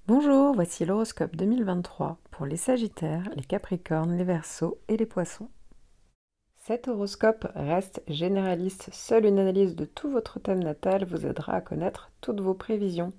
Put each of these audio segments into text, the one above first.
Bonjour, voici l'horoscope 2023 pour les Sagittaires, les Capricornes, les Verseaux et les Poissons. Cet horoscope reste généraliste, seule une analyse de tout votre thème natal vous aidera à connaître toutes vos prévisions.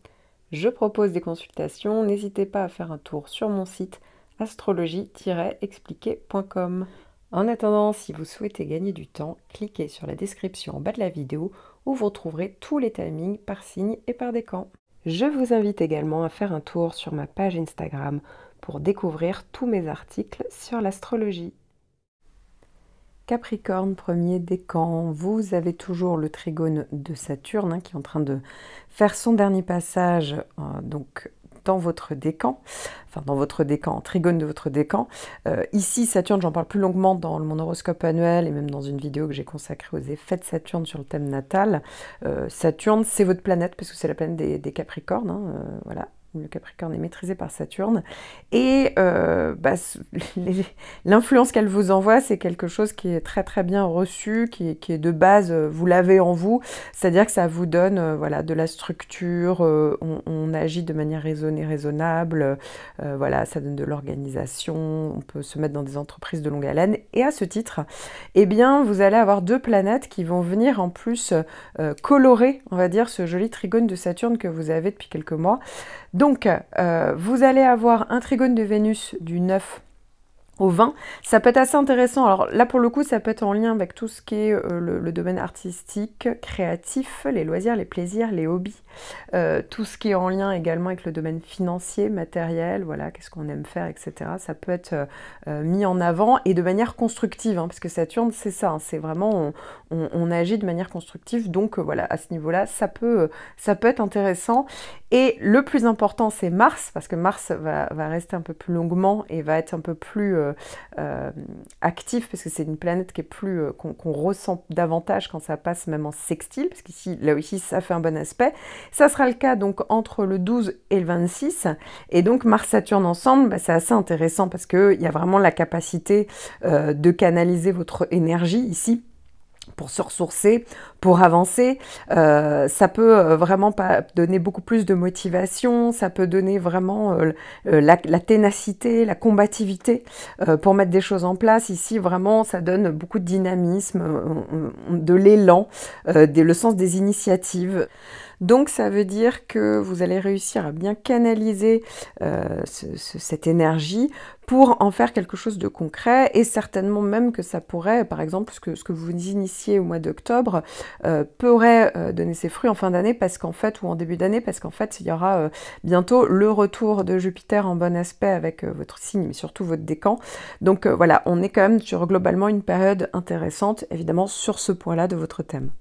Je propose des consultations, n'hésitez pas à faire un tour sur mon site astrologie-expliqué.com. En attendant, si vous souhaitez gagner du temps, cliquez sur la description en bas de la vidéo où vous retrouverez tous les timings par signe et par décan. Je vous invite également à faire un tour sur ma page Instagram pour découvrir tous mes articles sur l'astrologie. Capricorne, premier décan, vous avez toujours le trigone de Saturne qui est en train de faire son dernier passage donc dans votre décan, trigone de votre décan. Ici, Saturne, j'en parle plus longuement dans mon horoscope annuel et même dans une vidéo que j'ai consacrée aux effets de Saturne sur le thème natal. Saturne, c'est votre planète parce que c'est la planète des Capricornes, voilà. Le Capricorne est maîtrisé par Saturne. Et l'influence qu'elle vous envoie, c'est quelque chose qui est très très bien reçu, qui est de base, vous l'avez en vous. C'est-à-dire que ça vous donne voilà, de la structure, on agit de manière raisonnée, raisonnable, voilà, ça donne de l'organisation, on peut se mettre dans des entreprises de longue haleine. Et à ce titre, eh bien, vous allez avoir deux planètes qui vont venir en plus colorer, on va dire, ce joli trigone de Saturne que vous avez depuis quelques mois. Donc, vous allez avoir un trigone de Vénus du 9 au 20. Ça peut être assez intéressant. Alors là, pour le coup, ça peut être en lien avec tout ce qui est le domaine artistique, créatif, les loisirs, les plaisirs, les hobbies. Tout ce qui est en lien également avec le domaine financier, matériel, voilà, qu'est-ce qu'on aime faire, etc. Ça peut être mis en avant et de manière constructive, parce que Saturne, c'est ça, c'est vraiment, on agit de manière constructive. Donc voilà, à ce niveau-là, ça peut être intéressant. Et le plus important, c'est Mars, parce que Mars va rester un peu plus longuement et va être un peu plus actif, parce que c'est une planète qui est plus qu'on ressent davantage quand ça passe même en sextile, parce qu'ici, là aussi, ça fait un bon aspect. Ça sera le cas donc entre le 12 et le 26, et donc Mars-Saturne ensemble, c'est assez intéressant parce qu'il y a vraiment la capacité de canaliser votre énergie ici, pour se ressourcer, pour avancer. Ça peut vraiment donner beaucoup plus de motivation, ça peut donner vraiment la ténacité, la combativité pour mettre des choses en place. Ici, vraiment, ça donne beaucoup de dynamisme, de l'élan, le sens des initiatives. Donc ça veut dire que vous allez réussir à bien canaliser cette énergie pour en faire quelque chose de concret, et certainement même que ça pourrait, par exemple, ce que vous initiez au mois d'octobre, pourrait donner ses fruits en fin d'année, parce qu'en fait, ou en début d'année, parce qu'en fait, il y aura bientôt le retour de Jupiter en bon aspect avec votre signe, mais surtout votre décan. Donc voilà, on est quand même sur globalement une période intéressante, évidemment, sur ce point-là de votre thème.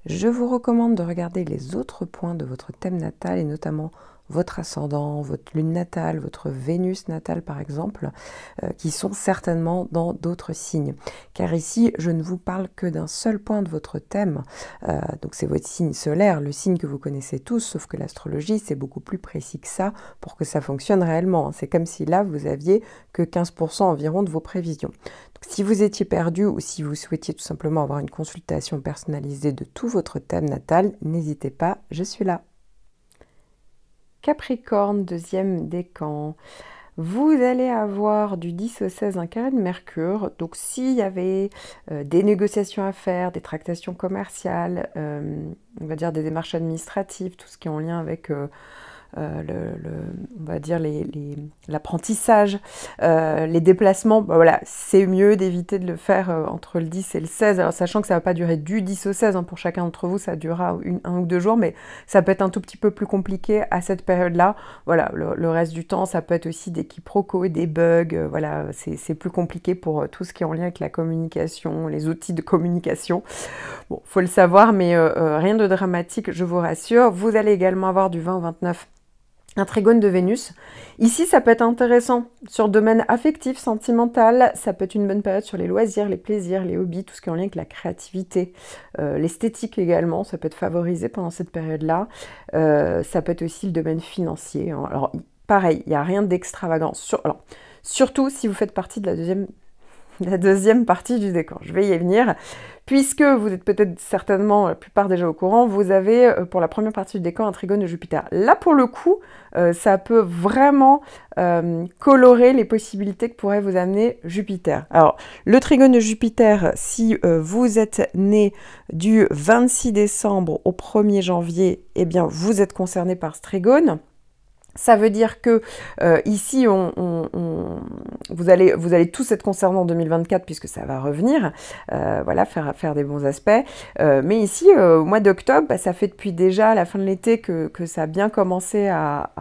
Je vous recommande de regarder les autres points de votre thème natal, et notamment votre ascendant, votre lune natale, votre Vénus natale par exemple, qui sont certainement dans d'autres signes. Car ici, je ne vous parle que d'un seul point de votre thème, donc c'est votre signe solaire, le signe que vous connaissez tous, sauf que l'astrologie, c'est beaucoup plus précis que ça pour que ça fonctionne réellement. C'est comme si là, vous aviez que 15% environ de vos prévisions. Donc, si vous étiez perdu ou si vous souhaitiez tout simplement avoir une consultation personnalisée de tout votre thème natal, n'hésitez pas, je suis là. Capricorne, deuxième décan. Vous allez avoir du 10 au 16 un carré de Mercure. Donc s'il y avait des négociations à faire, des tractations commerciales, on va dire des démarches administratives, tout ce qui est en lien avec on va dire l'apprentissage, les déplacements, voilà, c'est mieux d'éviter de le faire entre le 10 et le 16, alors sachant que ça ne va pas durer du 10 au 16, pour chacun d'entre vous, ça durera un ou deux jours, mais ça peut être un tout petit peu plus compliqué à cette période-là. Voilà, le reste du temps, ça peut être aussi des quiproquos, des bugs, voilà, c'est plus compliqué pour tout ce qui est en lien avec la communication, les outils de communication. Bon, faut le savoir, mais rien de dramatique, je vous rassure. Vous allez également avoir du 20 au 29 un trigone de Vénus. Ici, ça peut être intéressant sur le domaine affectif, sentimental. Ça peut être une bonne période sur les loisirs, les plaisirs, les hobbies, tout ce qui est en lien avec la créativité. L'esthétique également, ça peut être favorisé pendant cette période-là. Ça peut être aussi le domaine financier. Alors, pareil, il n'y a rien d'extravagant. Alors, surtout si vous faites partie de la deuxième la deuxième partie du décan. Je vais y venir. Puisque vous êtes peut-être certainement, la plupart déjà au courant, vous avez pour la première partie du décan un trigone de Jupiter. Là, pour le coup, ça peut vraiment colorer les possibilités que pourrait vous amener Jupiter. Alors, le trigone de Jupiter, si vous êtes né du 26 décembre au 1er janvier, eh bien, vous êtes concerné par ce trigone. Ça veut dire que ici, vous allez tous être concernés en 2024 puisque ça va revenir, voilà, faire des bons aspects. Mais ici, au mois d'octobre, bah, ça fait depuis déjà la fin de l'été que ça a bien commencé à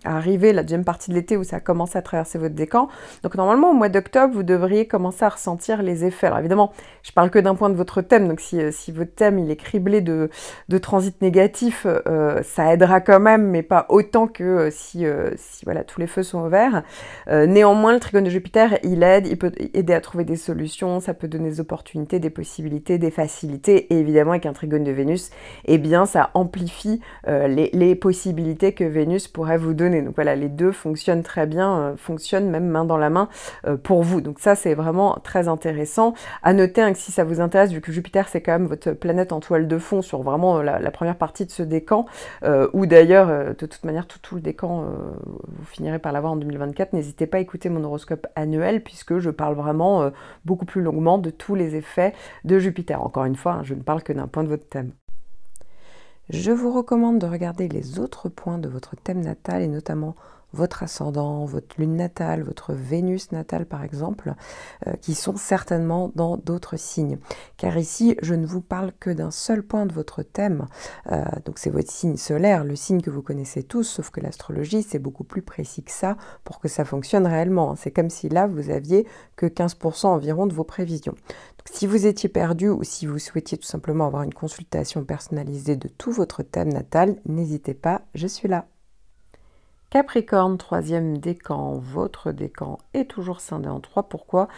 arriver, la deuxième partie de l'été où ça a commencé à traverser votre décan. Donc normalement, au mois d'octobre, vous devriez commencer à ressentir les effets. Alors évidemment, je parle que d'un point de votre thème, donc si votre thème il est criblé de transits négatifs, ça aidera quand même, mais pas autant que si voilà, tous les feux sont au vert. Néanmoins, le trigone de Jupiter, il aide, il peut aider à trouver des solutions, ça peut donner des opportunités, des possibilités, des facilités, et évidemment, avec un trigone de Vénus, eh bien, ça amplifie les possibilités que Vénus pourrait vous donner. Donc voilà, les deux fonctionnent très bien, fonctionnent même main dans la main pour vous. Donc ça, c'est vraiment très intéressant. À noter hein, que si ça vous intéresse, vu que Jupiter, c'est quand même votre planète en toile de fond sur vraiment la première partie de ce décan, ou d'ailleurs, de toute manière, tout le décan, vous finirez par l'avoir en 2024. N'hésitez pas à écouter mon horoscope annuel puisque je parle vraiment beaucoup plus longuement de tous les effets de Jupiter. Encore une fois, hein, je ne parle que d'un point de votre thème. Je vous recommande de regarder les autres points de votre thème natal et notamment votre ascendant, votre lune natale, votre Vénus natale par exemple, qui sont certainement dans d'autres signes. Car ici, je ne vous parle que d'un seul point de votre thème, donc c'est votre signe solaire, le signe que vous connaissez tous, sauf que l'astrologie, c'est beaucoup plus précis que ça pour que ça fonctionne réellement. C'est comme si là, vous aviez que 15% environ de vos prévisions. Donc, si vous étiez perdu ou si vous souhaitiez tout simplement avoir une consultation personnalisée de tout votre thème natal, n'hésitez pas, je suis là. Capricorne, troisième décan, votre décan est toujours scindé en trois. Pourquoi?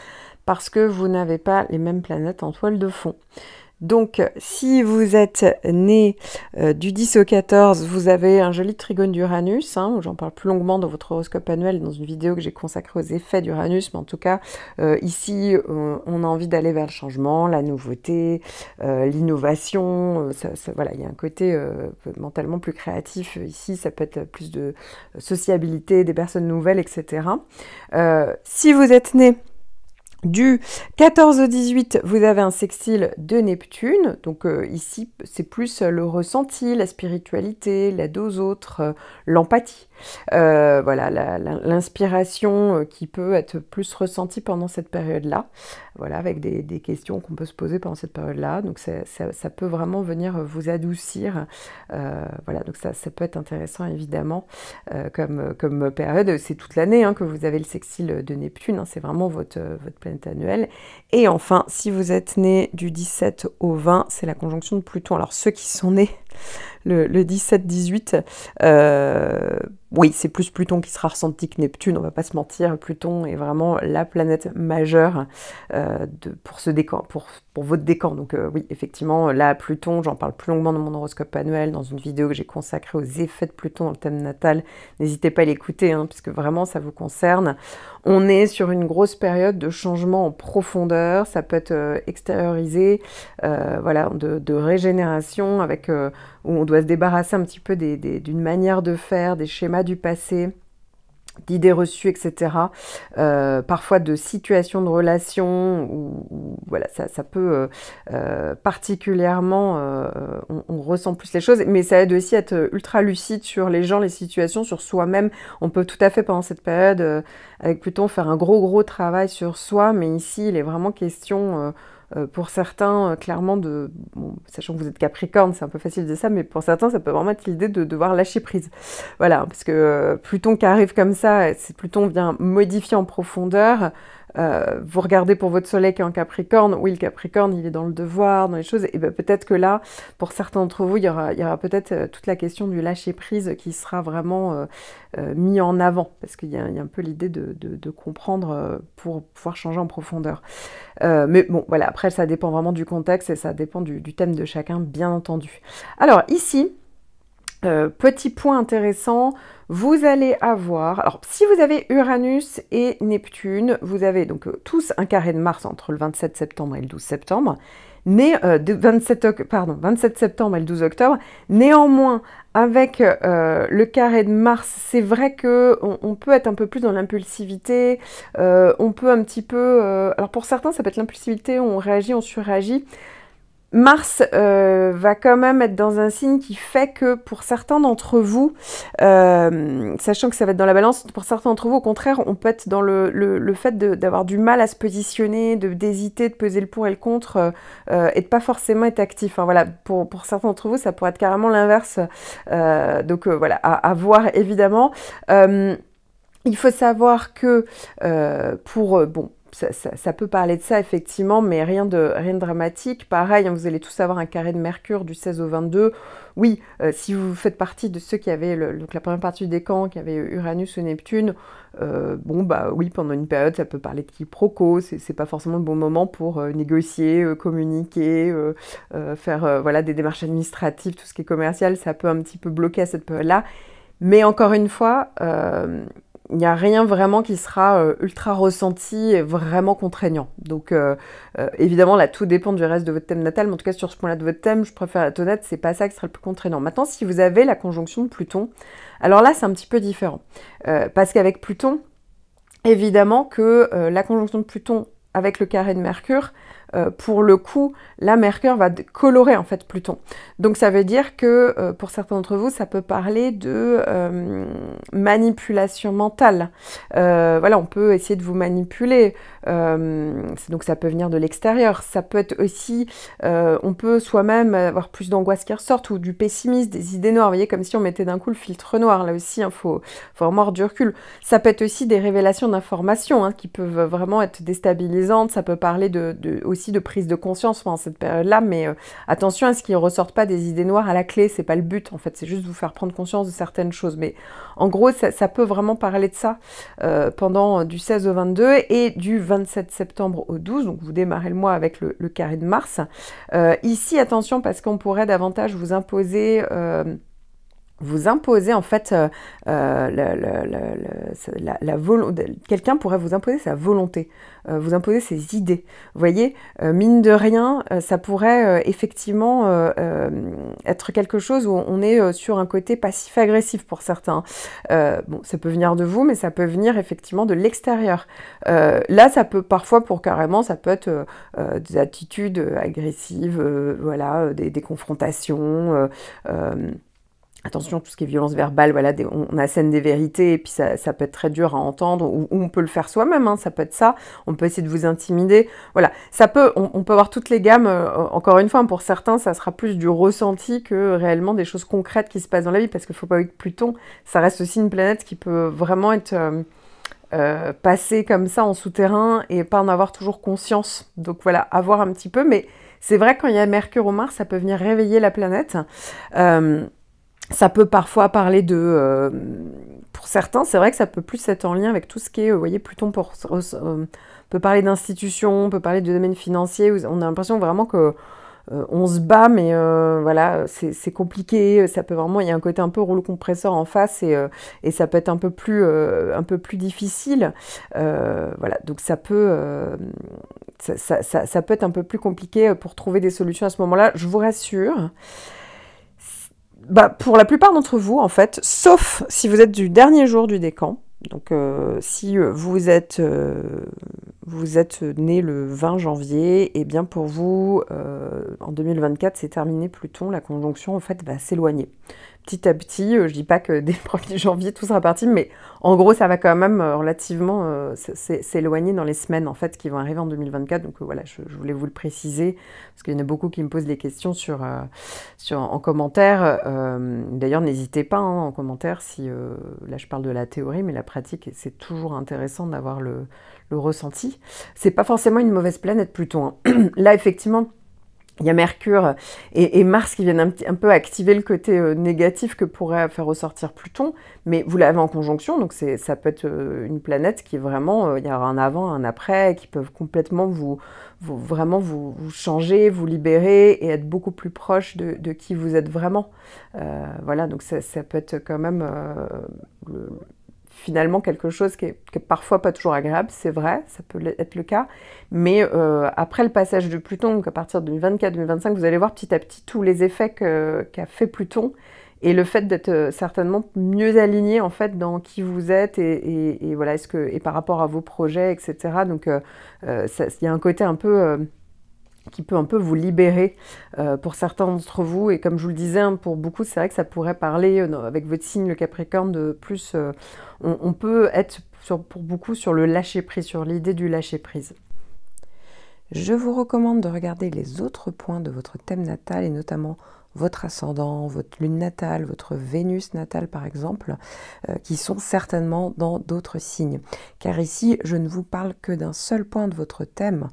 Parce que vous n'avez pas les mêmes planètes en toile de fond. Donc, si vous êtes né du 10 au 14, vous avez un joli trigone d'Uranus, hein, où j'en parle plus longuement dans votre horoscope annuel, dans une vidéo que j'ai consacrée aux effets d'Uranus, mais en tout cas, ici, on a envie d'aller vers le changement, la nouveauté, l'innovation, voilà, il y a un côté mentalement plus créatif ici, ça peut être plus de sociabilité, des personnes nouvelles, etc. Si vous êtes né du 14 au 18, vous avez un sextile de Neptune, donc ici c'est plus le ressenti, la spiritualité, l'aide aux autres, l'empathie. Voilà, l'inspiration qui peut être plus ressentie pendant cette période-là, voilà, avec des questions qu'on peut se poser pendant cette période-là, donc ça peut vraiment venir vous adoucir, voilà, donc ça peut être intéressant évidemment comme période, c'est toute l'année hein, que vous avez le sextile de Neptune, hein, c'est vraiment votre planète annuelle. Et enfin, si vous êtes né du 17 au 20, c'est la conjonction de Pluton. Alors ceux qui sont nés le 17-18, oui, c'est plus Pluton qui sera ressenti que Neptune, on va pas se mentir, Pluton est vraiment la planète majeure pour ce décan, pour votre décan. Donc oui, effectivement, là, Pluton, j'en parle plus longuement dans mon horoscope annuel, dans une vidéo que j'ai consacrée aux effets de Pluton dans le thème natal. N'hésitez pas à l'écouter, hein, puisque vraiment, ça vous concerne. On est sur une grosse période de changement en profondeur, ça peut être extériorisé, voilà, de régénération, avec où on doit se débarrasser un petit peu d'une manière de faire, des schémas du passé, d'idées reçues, etc. Parfois de situations de relations où voilà, ça peut particulièrement, on ressent plus les choses, mais ça aide aussi à être ultra lucide sur les gens, les situations, sur soi-même. On peut tout à fait pendant cette période, avec Pluton, faire un gros travail sur soi, mais ici il est vraiment question pour certains, clairement, bon, sachant que vous êtes Capricorne, c'est un peu facile de dire ça, mais pour certains, ça peut vraiment être l'idée de devoir lâcher prise. Voilà, parce que Pluton qui arrive comme ça, Pluton vient modifier en profondeur. Vous regardez pour votre soleil qui est en Capricorne, oui, le Capricorne, il est dans le devoir, dans les choses, et bien peut-être que là, pour certains d'entre vous, il y aura peut-être toute la question du lâcher-prise qui sera vraiment mis en avant, parce qu'il y a un peu l'idée de comprendre pour pouvoir changer en profondeur. Mais bon, voilà, après, ça dépend vraiment du contexte et ça dépend du thème de chacun, bien entendu. Alors, ici, Petit point intéressant, vous allez avoir, alors si vous avez Uranus et Neptune, vous avez donc tous un carré de Mars entre le 27 septembre et le 12 septembre, 27 septembre et le 12 octobre. Néanmoins, avec le carré de Mars, c'est vrai que on peut être un peu plus dans l'impulsivité, on peut un petit peu... alors pour certains, ça peut être l'impulsivité, on réagit, on surréagit. Mars va quand même être dans un signe qui fait que pour certains d'entre vous, sachant que ça va être dans la balance, pour certains d'entre vous, au contraire, on peut être dans le fait d'avoir du mal à se positionner, d'hésiter, de peser le pour et le contre, et de pas forcément être actif. Enfin, voilà, pour certains d'entre vous, ça pourrait être carrément l'inverse. Donc voilà, à voir évidemment. Il faut savoir que bon, ça peut parler de ça effectivement, mais rien de dramatique. Pareil, hein, vous allez tous avoir un carré de Mercure du 16 au 22. Oui, si vous faites partie de ceux qui avaient donc la première partie du décan, qui avaient Uranus ou Neptune, bon bah oui, pendant une période, ça peut parler de quiproquo. C'est pas forcément le bon moment pour négocier, communiquer, faire voilà, des démarches administratives, tout ce qui est commercial, ça peut un petit peu bloquer à cette période-là. Mais encore une fois, il n'y a rien vraiment qui sera ultra ressenti et vraiment contraignant. Donc évidemment, là, tout dépend du reste de votre thème natal, mais en tout cas, sur ce point-là de votre thème, je préfère être honnête, c'est pas ça qui sera le plus contraignant. Maintenant, si vous avez la conjonction de Pluton, alors là, c'est un petit peu différent. Parce qu'avec Pluton, évidemment que la conjonction de Pluton avec le carré de Mercure, pour le coup, là, Mercure va colorer en fait Pluton. Donc ça veut dire que pour certains d'entre vous, ça peut parler de manipulation mentale. Voilà, on peut essayer de vous manipuler. Donc ça peut venir de l'extérieur. Ça peut être aussi, on peut soi-même avoir plus d'angoisse qui ressortent ou du pessimisme, des idées noires. Vous voyez, comme si on mettait d'un coup le filtre noir. Là aussi, il faut vraiment avoir du recul. Ça peut être aussi des révélations d'informations hein, qui peuvent vraiment être déstabilisantes. Ça peut parler aussi de prise de conscience pendant cette période-là, mais attention à ce qu'il ne ressorte pas des idées noires à la clé, c'est pas le but en fait, c'est juste vous faire prendre conscience de certaines choses. Mais en gros, ça peut vraiment parler de ça pendant du 16 au 22 et du 27 septembre au 12, donc vous démarrez le mois avec le carré de Mars. Ici, attention, parce qu'on pourrait davantage vous imposer en fait quelqu'un pourrait vous imposer sa volonté, vous imposer ses idées. Vous voyez, mine de rien, ça pourrait effectivement être quelque chose où on est sur un côté passif-agressif pour certains. Bon, ça peut venir de vous, mais ça peut venir effectivement de l'extérieur. Là, ça peut parfois, ça peut être des attitudes agressives, voilà, des confrontations. Attention, tout ce qui est violence verbale, voilà, on assène des vérités et puis ça peut être très dur à entendre ou on peut le faire soi-même, hein, ça peut être ça. On peut essayer de vous intimider. Voilà, on peut avoir toutes les gammes. Encore une fois, pour certains, ça sera plus du ressenti que réellement des choses concrètes qui se passent dans la vie parce qu'il ne faut pas oublier que Pluton, ça reste aussi une planète qui peut vraiment être passée comme ça en souterrain et pas en avoir toujours conscience. Donc voilà, à voir un petit peu. Mais c'est vrai que quand il y a Mercure ou Mars, ça peut venir réveiller la planète. Ça peut parfois parler pour certains, c'est vrai que ça peut plus être en lien avec tout ce qui est, vous voyez, Pluton peut parler d'institutions, on peut parler de domaine financier, on a l'impression vraiment que on se bat, mais voilà, c'est compliqué, ça peut vraiment, il y a un côté un peu rouleau compresseur en face et ça peut être un peu plus difficile. Voilà, donc ça peut être un peu plus compliqué pour trouver des solutions à ce moment-là, je vous rassure. Bah, pour la plupart d'entre vous, en fait, sauf si vous êtes du dernier jour du décan, donc si vous êtes né le 20 janvier, et bien pour vous, en 2024, c'est terminé Pluton, la conjonction en fait va s'éloigner. Petit à petit, je dis pas que dès le 1er janvier tout sera parti, mais en gros ça va quand même relativement s'éloigner dans les semaines en fait qui vont arriver en 2024. Donc voilà, je voulais vous le préciser parce qu'il y en a beaucoup qui me posent des questions en commentaire. D'ailleurs n'hésitez pas hein, en commentaire si là je parle de la théorie, mais la pratique c'est toujours intéressant d'avoir le ressenti. C'est pas forcément une mauvaise planète Pluton. Hein. Là effectivement. Il y a Mercure et Mars qui viennent un peu activer le côté négatif que pourrait faire ressortir Pluton, mais vous l'avez en conjonction, donc ça peut être une planète qui est vraiment, il y aura un avant, un après, qui peuvent complètement vraiment vous changer, vous libérer et être beaucoup plus proche de qui vous êtes vraiment. Voilà, donc ça peut être quand même finalement quelque chose qui est parfois pas toujours agréable, c'est vrai, ça peut être le cas, mais après le passage de Pluton, donc à partir de 2024-2025, vous allez voir petit à petit tous les effets qu'a fait Pluton, et le fait d'être certainement mieux aligné en fait dans qui vous êtes et voilà, et par rapport à vos projets, etc. Donc il y a un côté un peu qui peut un peu vous libérer pour certains d'entre vous. Et comme je vous le disais, hein, pour beaucoup, c'est vrai que ça pourrait parler, avec votre signe, le Capricorne, de plus... on peut être, pour beaucoup, sur le lâcher-prise, sur l'idée du lâcher-prise. Je vous recommande de regarder les autres points de votre thème natal, et notamment votre ascendant, votre lune natale, votre Vénus natale par exemple, qui sont certainement dans d'autres signes. Car ici, je ne vous parle que d'un seul point de votre thème,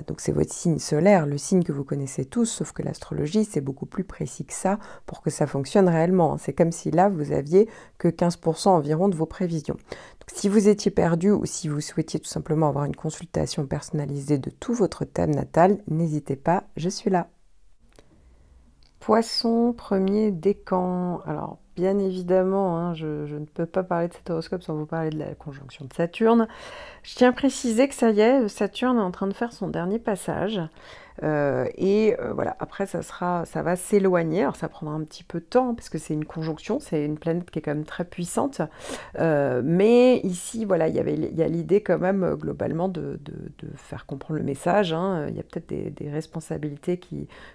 donc c'est votre signe solaire, le signe que vous connaissez tous, sauf que l'astrologie, c'est beaucoup plus précis que ça pour que ça fonctionne réellement. C'est comme si là, vous aviez que 15% environ de vos prévisions. Donc, si vous étiez perdu ou si vous souhaitiez tout simplement avoir une consultation personnalisée de tout votre thème natal, n'hésitez pas, je suis là. Poisson, premier décan. Alors, bien évidemment, hein, je ne peux pas parler de cet horoscope sans vous parler de la conjonction de Saturne. Je tiens à préciser que ça y est, Saturne est en train de faire son dernier passage. Voilà, après ça va s'éloigner, alors ça prendra un petit peu de temps parce que c'est une conjonction, c'est une planète qui est quand même très puissante, mais ici voilà, il y a l'idée quand même globalement de faire comprendre le message, hein. Il y a peut-être des responsabilités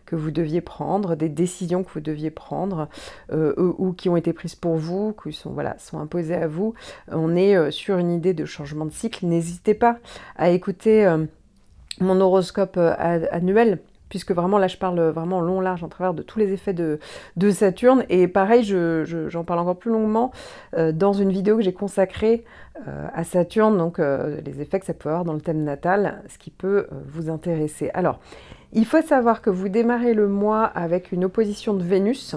que vous deviez prendre, des décisions que vous deviez prendre, ou qui ont été prises pour vous, qui sont imposées à vous. On est sur une idée de changement de cycle. N'hésitez pas à écouter mon horoscope annuel, puisque vraiment là je parle vraiment en long, large, en travers de tous les effets de Saturne, et pareil j'en parle encore plus longuement dans une vidéo que j'ai consacrée à Saturne, donc les effets que ça peut avoir dans le thème natal, ce qui peut vous intéresser. Alors, il faut savoir que vous démarrez le mois avec une opposition de Vénus,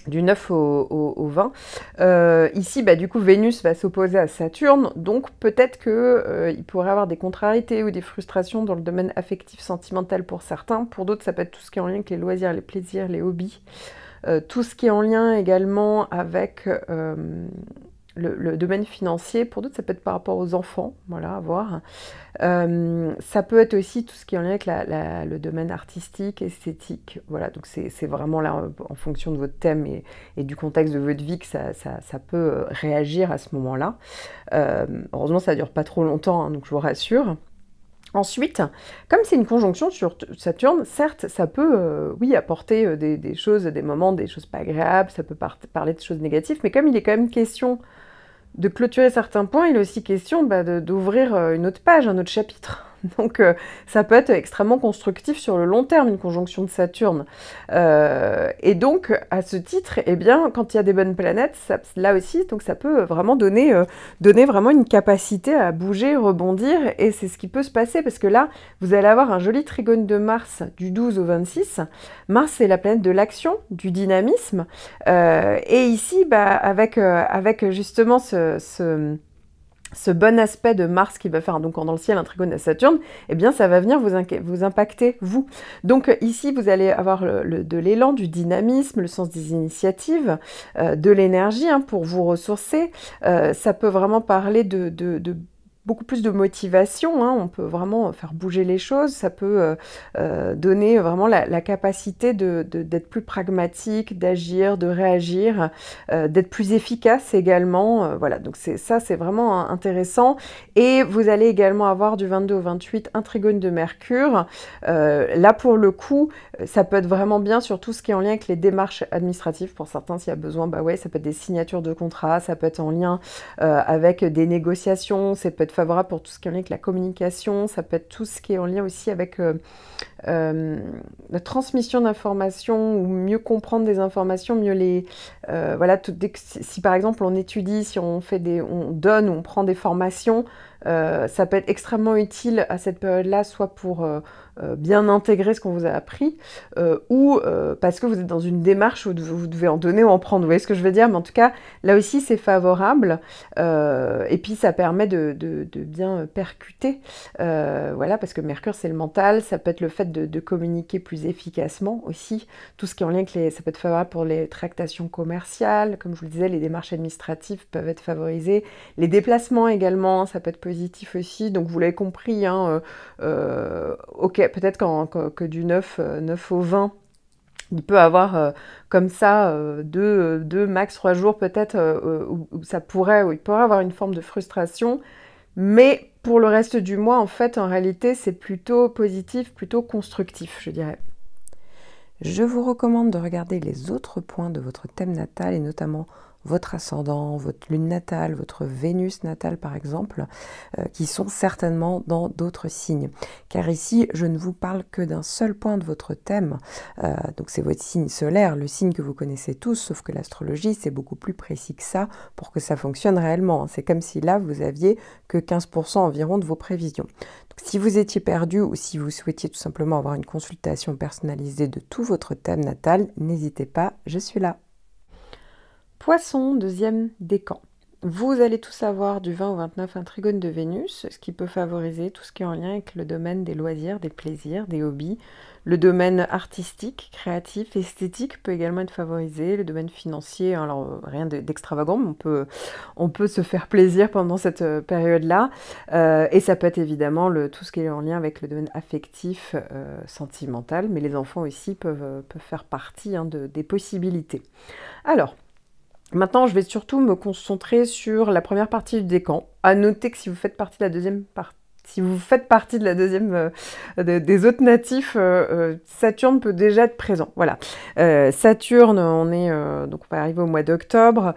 du 9 au 20. Ici, du coup, Vénus va s'opposer à Saturne, donc peut-être qu'il pourrait y avoir des contrariétés ou des frustrations dans le domaine affectif, sentimental pour certains. Pour d'autres, ça peut être tout ce qui est en lien avec les loisirs, les plaisirs, les hobbies. Tout ce qui est en lien également avec le domaine financier. Pour d'autres, ça peut être par rapport aux enfants, voilà, à voir. Ça peut être aussi tout ce qui est en lien avec le domaine artistique, esthétique. Voilà, donc c'est vraiment là, en fonction de votre thème et du contexte de votre vie, que ça peut réagir à ce moment-là. Heureusement, ça ne dure pas trop longtemps, hein, donc je vous rassure. Ensuite, comme c'est une conjonction sur Saturne, certes, ça peut, oui, apporter des choses, des moments, des choses pas agréables, ça peut parler de choses négatives, mais comme il est quand même question de clôturer certains points, il est aussi question d'ouvrir une autre page, un autre chapitre. Donc ça peut être extrêmement constructif sur le long terme, une conjonction de Saturne. Et donc, à ce titre, eh bien, quand il y a des bonnes planètes, là aussi, donc ça peut vraiment donner vraiment une capacité à bouger, rebondir, et c'est ce qui peut se passer, parce que là, vous allez avoir un joli trigone de Mars du 12 au 26. Mars, c'est la planète de l'action, du dynamisme, et ici, avec justement ce bon aspect de Mars qui va faire donc dans le ciel un trigone à Saturne, eh bien ça va venir vous impacter, vous. Donc ici, vous allez avoir de l'élan, du dynamisme, le sens des initiatives, de l'énergie, hein, pour vous ressourcer. Ça peut vraiment parler de beaucoup plus de motivation, hein. On peut vraiment faire bouger les choses, ça peut donner vraiment la capacité d'être plus pragmatique, d'agir, de réagir, d'être plus efficace également. Voilà, donc c'est vraiment intéressant. Et vous allez également avoir du 22 au 28 un trigone de Mercure. Là, pour le coup, ça peut être vraiment bien sur tout ce qui est en lien avec les démarches administratives. Pour certains, s'il y a besoin, ouais, ça peut être des signatures de contrats, ça peut être en lien avec des négociations, ça peut être favorable pour tout ce qui est en lien avec la communication, ça peut être tout ce qui est en lien aussi avec la transmission d'informations, ou mieux comprendre des informations, mieux les... voilà, si par exemple on étudie, si on donne ou on prend des formations, Ça peut être extrêmement utile à cette période-là, soit pour bien intégrer ce qu'on vous a appris, ou parce que vous êtes dans une démarche où vous devez en donner ou en prendre. Vous voyez ce que je veux dire? Mais en tout cas, là aussi, c'est favorable. Et puis, ça permet de bien percuter. Voilà, parce que Mercure, c'est le mental. Ça peut être le fait de communiquer plus efficacement aussi. Tout ce qui est en lien avec ça peut être favorable pour les tractations commerciales. Comme je vous le disais, les démarches administratives peuvent être favorisées. Les déplacements également, ça peut être positif aussi. Donc, vous l'avez compris, hein, ok, peut-être que du 9 au 20, il peut avoir comme ça 2 max 3 jours peut-être où il pourrait avoir une forme de frustration. Mais pour le reste du mois, en fait, en réalité, c'est plutôt positif, plutôt constructif, je dirais. Je vous recommande de regarder les autres points de votre thème natal et notamment votre ascendant, votre lune natale, votre Vénus natale par exemple, qui sont certainement dans d'autres signes. Car ici, je ne vous parle que d'un seul point de votre thème, donc c'est votre signe solaire, le signe que vous connaissez tous, sauf que l'astrologie, c'est beaucoup plus précis que ça pour que ça fonctionne réellement. C'est comme si là, vous aviez que 15% environ de vos prévisions. Donc, si vous étiez perdu ou si vous souhaitiez tout simplement avoir une consultation personnalisée de tout votre thème natal, n'hésitez pas, je suis là. Poisson, deuxième décan. Vous allez tout savoir du 20 au 29 un trigone de Vénus, ce qui peut favoriser tout ce qui est en lien avec le domaine des loisirs, des plaisirs, des hobbies. Le domaine artistique, créatif, esthétique peut également être favorisé. Le domaine financier, alors rien d'extravagant, mais on peut se faire plaisir pendant cette période-là. Et ça peut être évidemment tout ce qui est en lien avec le domaine affectif, sentimental, mais les enfants aussi peuvent faire partie des possibilités. Alors, maintenant, je vais surtout me concentrer sur la première partie du décan. À noter que si vous faites partie de la deuxième partie, des autres natifs, Saturne peut déjà être présent. Voilà. Saturne, donc on va arriver au mois d'octobre.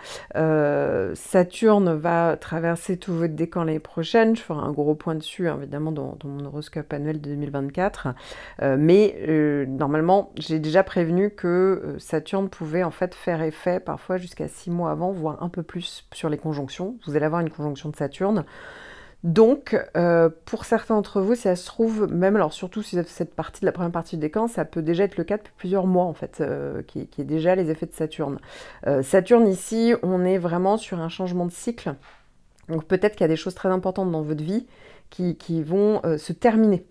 Saturne va traverser tout votre décan l'année prochaine. Je ferai un gros point dessus, hein, évidemment, dans mon horoscope annuel de 2024. Mais normalement, j'ai déjà prévenu que Saturne pouvait en fait faire effet parfois jusqu'à 6 mois avant, voire un peu plus sur les conjonctions. Vous allez avoir une conjonction de Saturne. Donc, pour certains d'entre vous, si ça se trouve, même alors surtout si cette partie de la première partie du décan, ça peut déjà être le cas depuis plusieurs mois en fait, qui est déjà les effets de Saturne. Saturne ici, on est vraiment sur un changement de cycle. Donc peut-être qu'il y a des choses très importantes dans votre vie qui vont se terminer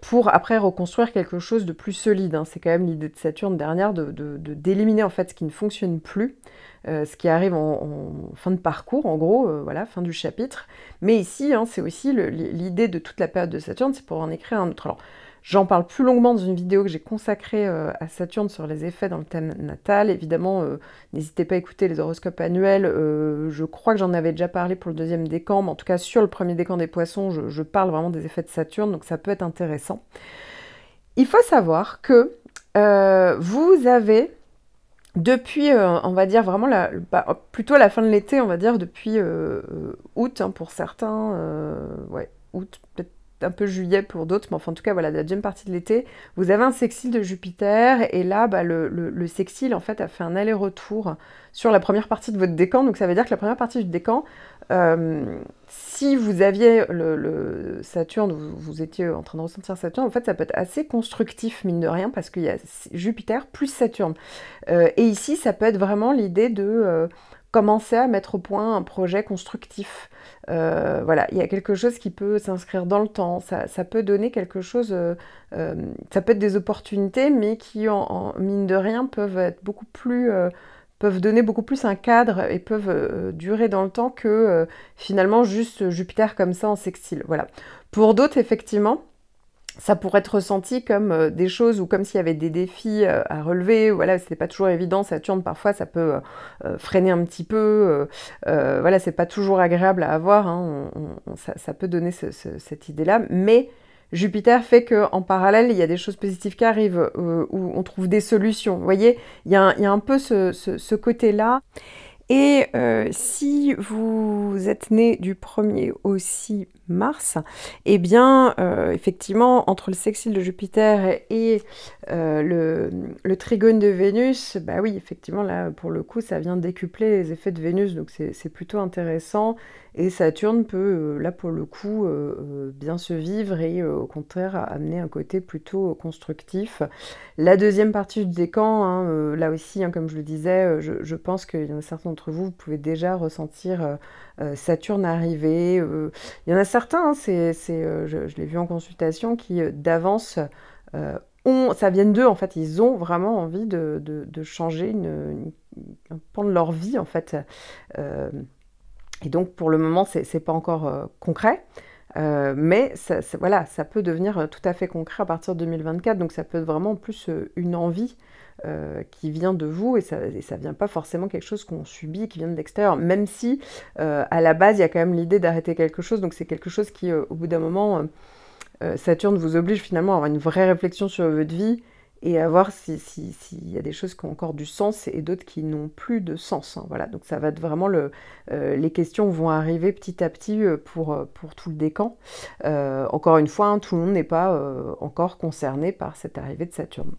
pour après reconstruire quelque chose de plus solide. Hein. C'est quand même l'idée de Saturne dernière d'éliminer en fait ce qui ne fonctionne plus. Ce qui arrive en fin de parcours, en gros, voilà, fin du chapitre. Mais ici, hein, c'est aussi l'idée de toute la période de Saturne, c'est pour en écrire un autre. Alors, j'en parle plus longuement dans une vidéo que j'ai consacrée à Saturne sur les effets dans le thème natal. Évidemment, n'hésitez pas à écouter les horoscopes annuels. Je crois que j'en avais déjà parlé pour le deuxième décan, mais en tout cas, sur le premier décan des poissons, je parle vraiment des effets de Saturne, donc ça peut être intéressant. Il faut savoir que vous avez... Depuis, on va dire vraiment, plutôt à la fin de l'été, on va dire depuis août, hein, pour certains, ouais, août, peut-être un peu juillet pour d'autres, mais enfin en tout cas, voilà, la deuxième partie de l'été, vous avez un sextile de Jupiter, et là, le sextile, en fait, a fait un aller-retour sur la première partie de votre décan, donc ça veut dire que la première partie du décan, si vous aviez le Saturne, vous étiez en train de ressentir Saturne, en fait, ça peut être assez constructif, mine de rien, parce qu'il y a Jupiter plus Saturne. Et ici, ça peut être vraiment l'idée de commencer à mettre au point un projet constructif. Voilà, il y a quelque chose qui peut s'inscrire dans le temps, ça peut donner quelque chose, ça peut être des opportunités, mais qui, mine de rien, peuvent être beaucoup plus... peuvent donner beaucoup plus un cadre et peuvent durer dans le temps que finalement juste Jupiter comme ça en sextile. Voilà. Pour d'autres, effectivement, ça pourrait être ressenti comme des choses ou comme s'il y avait des défis à relever. Voilà, c'est pas toujours évident. Saturne, parfois, ça peut freiner un petit peu. Voilà, c'est pas toujours agréable à avoir. Hein. Ça peut donner cette idée-là. Mais Jupiter fait qu'en parallèle, il y a des choses positives qui arrivent où on trouve des solutions. Vous voyez, il y a un peu ce côté-là. Et si vous êtes né du 1er au 6 mars, eh bien, effectivement, entre le sextile de Jupiter et le trigone de Vénus, bah oui, effectivement, là, pour le coup, ça vient décupler les effets de Vénus, donc c'est plutôt intéressant. Et Saturne peut, là, pour le coup, bien se vivre et, au contraire, amener un côté plutôt constructif. La deuxième partie du décan, hein, là aussi, hein, comme je le disais, je pense qu'il y en a certains d'entre vous, vous pouvez déjà ressentir Saturne arriver. Il y en a certains, hein, je l'ai vu en consultation, qui d'avance ça vient d'eux, en fait, ils ont vraiment envie de changer un pan de leur vie, en fait. Euh, et donc, pour le moment, c'est pas encore concret. Mais voilà, ça peut devenir tout à fait concret à partir de 2024. Donc ça peut être vraiment plus une envie qui vient de vous, et ça vient pas forcément quelque chose qu'on subit, qui vient de l'extérieur. Même si à la base, il y a quand même l'idée d'arrêter quelque chose. Donc c'est quelque chose qui, au bout d'un moment, Saturne vous oblige finalement à avoir une vraie réflexion sur votre vie et à voir s'il y a des choses qui ont encore du sens et d'autres qui n'ont plus de sens, hein. Voilà, donc ça va être vraiment les questions vont arriver petit à petit pour tout le décan. Encore une fois, hein, tout le monde n'est pas encore concerné par cette arrivée de Saturne.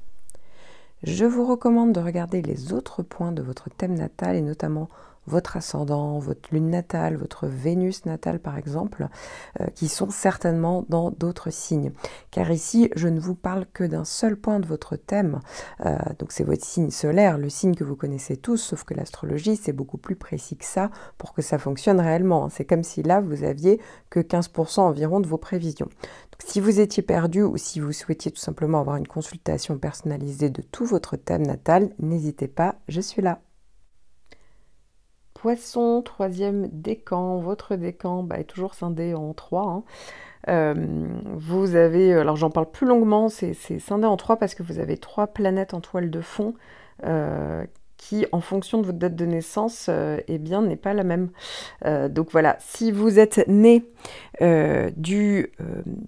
Je vous recommande de regarder les autres points de votre thème natal et notamment votre ascendant, votre lune natale, votre Vénus natale par exemple, qui sont certainement dans d'autres signes. Car ici, je ne vous parle que d'un seul point de votre thème, donc c'est votre signe solaire, le signe que vous connaissez tous, sauf que l'astrologie, c'est beaucoup plus précis que ça pour que ça fonctionne réellement. C'est comme si là, vous aviez que 15% environ de vos prévisions. Donc, si vous étiez perdu ou si vous souhaitiez tout simplement avoir une consultation personnalisée de tout votre thème natal, n'hésitez pas, je suis là. Poisson, troisième décan, votre décan est toujours scindé en 3. Hein. Vous avez, alors j'en parle plus longuement, c'est scindé en 3 parce que vous avez 3 planètes en toile de fond qui, en fonction de votre date de naissance, eh bien, n'est pas la même. Donc voilà, si vous êtes né du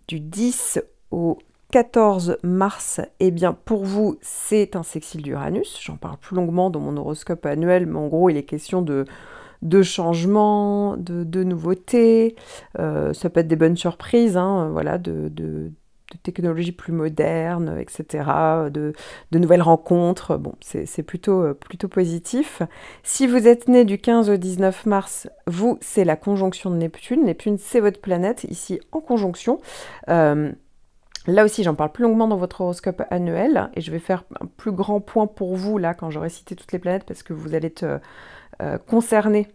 10 au 14 mars, eh bien pour vous, c'est un sextile d'Uranus. J'en parle plus longuement dans mon horoscope annuel, mais en gros, il est question de changements, de nouveautés. Ça peut être des bonnes surprises, hein, voilà, de technologies plus modernes, etc., de nouvelles rencontres. Bon, c'est plutôt positif. Si vous êtes né du 15 au 19 mars, vous, c'est la conjonction de Neptune. Neptune, c'est votre planète, ici en conjonction. Là aussi, j'en parle plus longuement dans votre horoscope annuel, et je vais faire un plus grand point pour vous, là, quand j'aurai cité toutes les planètes, parce que vous allez être concerné,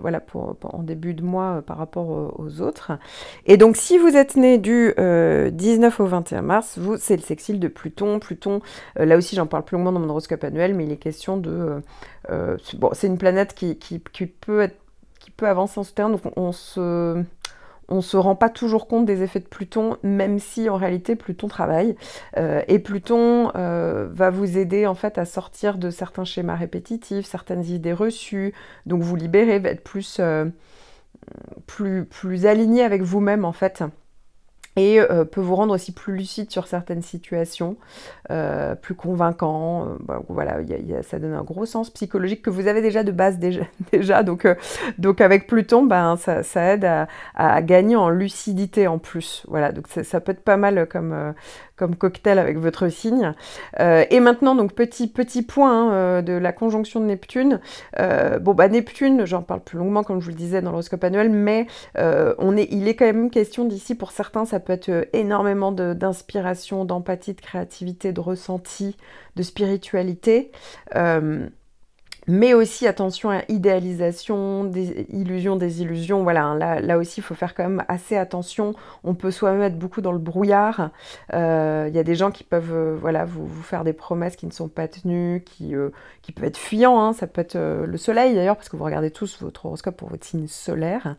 voilà, en début de mois par rapport aux autres. Et donc, si vous êtes né du 19 au 21 mars, vous, c'est le sextile de Pluton. Pluton, là aussi, j'en parle plus longuement dans mon horoscope annuel, mais il est question de... bon, c'est une planète qui peut avancer en souterrain, donc on se rend pas toujours compte des effets de Pluton, même si en réalité Pluton travaille. Et Pluton va vous aider en fait à sortir de certains schémas répétitifs, certaines idées reçues, donc vous libérer, va être plus aligné avec vous-même en fait. Et peut vous rendre aussi plus lucide sur certaines situations, plus convaincant. Voilà, ça donne un gros sens psychologique que vous avez déjà de base déjà. Donc avec Pluton, ça aide à gagner en lucidité en plus. Voilà, donc ça peut être pas mal comme cocktail avec votre signe. Et maintenant, donc petit point hein, de la conjonction de Neptune. Neptune, j'en parle plus longuement comme je vous le disais dans l'horoscope annuel, mais il est quand même question d'ici, pour certains, ça peut être énormément d'inspiration, d'empathie, de créativité, de ressenti, de spiritualité. Mais aussi, attention à idéalisation, des illusions, voilà, hein, là aussi, il faut faire quand même assez attention. On peut soi-même être beaucoup dans le brouillard. Il y a des gens qui peuvent voilà, vous faire des promesses qui ne sont pas tenues, qui peuvent être fuyants. Hein. Ça peut être le soleil, d'ailleurs, parce que vous regardez tous votre horoscope pour votre signe solaire.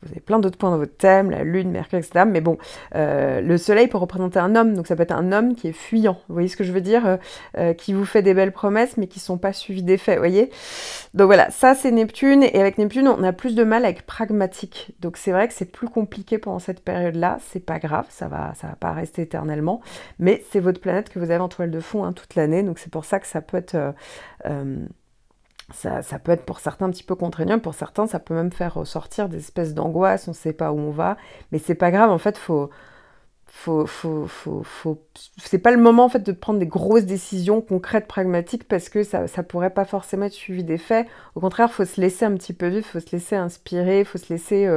Vous avez plein d'autres points dans votre thème, la lune, Mercure, etc. Mais bon, le soleil peut représenter un homme, donc ça peut être un homme qui est fuyant. Vous voyez ce que je veux dire, qui vous fait des belles promesses, mais qui ne sont pas suivies d'effets, vous voyez. Donc voilà, ça c'est Neptune, et avec Neptune, on a plus de mal avec pragmatique. Donc c'est vrai que c'est plus compliqué pendant cette période-là, c'est pas grave, ça va pas rester éternellement, mais c'est votre planète que vous avez en toile de fond hein, toute l'année, donc c'est pour ça que ça peut être... Ça peut être pour certains un petit peu contraignant, pour certains ça peut même faire ressortir des espèces d'angoisse, on ne sait pas où on va, mais c'est pas grave, en fait, c'est pas le moment en fait de prendre des grosses décisions concrètes, pragmatiques, parce que ça pourrait pas forcément être suivi des faits. Au contraire, faut se laisser un petit peu vivre, faut se laisser inspirer, faut se laisser,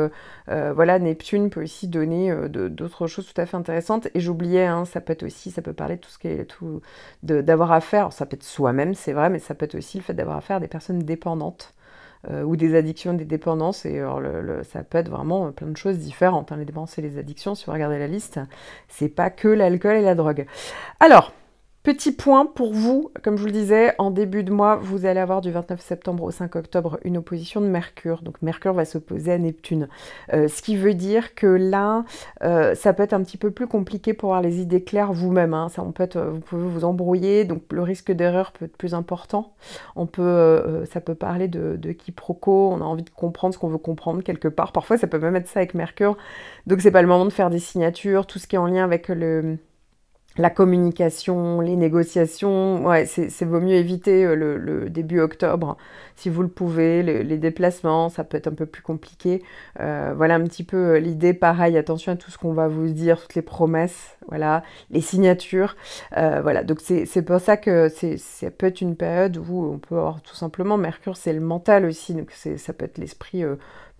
voilà, Neptune peut aussi donner d'autres choses tout à fait intéressantes. Et j'oubliais, hein, ça peut être aussi, ça peut parler de tout ce qui est tout, d'avoir affaire. Alors, ça peut être soi-même, c'est vrai, mais ça peut être aussi le fait d'avoir affaire à des personnes dépendantes ou des addictions, des dépendances, et alors ça peut être vraiment plein de choses différentes, hein, les dépendances et les addictions, si vous regardez la liste, c'est pas que l'alcool et la drogue. Alors, petit point pour vous, comme je vous le disais, en début de mois, vous allez avoir du 29 septembre au 5 octobre une opposition de Mercure. Donc Mercure va s'opposer à Neptune. Ce qui veut dire que là, ça peut être un petit peu plus compliqué pour avoir les idées claires vous-même. Hein. Ça, vous pouvez vous embrouiller, donc le risque d'erreur peut être plus important. Ça peut parler de quiproquo, on a envie de comprendre ce qu'on veut comprendre quelque part. Parfois, ça peut même être ça avec Mercure. Donc c'est pas le moment de faire des signatures, tout ce qui est en lien avec la communication, les négociations, ouais, c'est vaut mieux éviter le début octobre, si vous le pouvez, les déplacements, ça peut être un peu plus compliqué. Voilà un petit peu l'idée, pareil, attention à tout ce qu'on va vous dire, toutes les promesses, voilà, les signatures, voilà, donc c'est pour ça que ça peut être une période où on peut avoir tout simplement, Mercure c'est le mental aussi, donc ça peut être l'esprit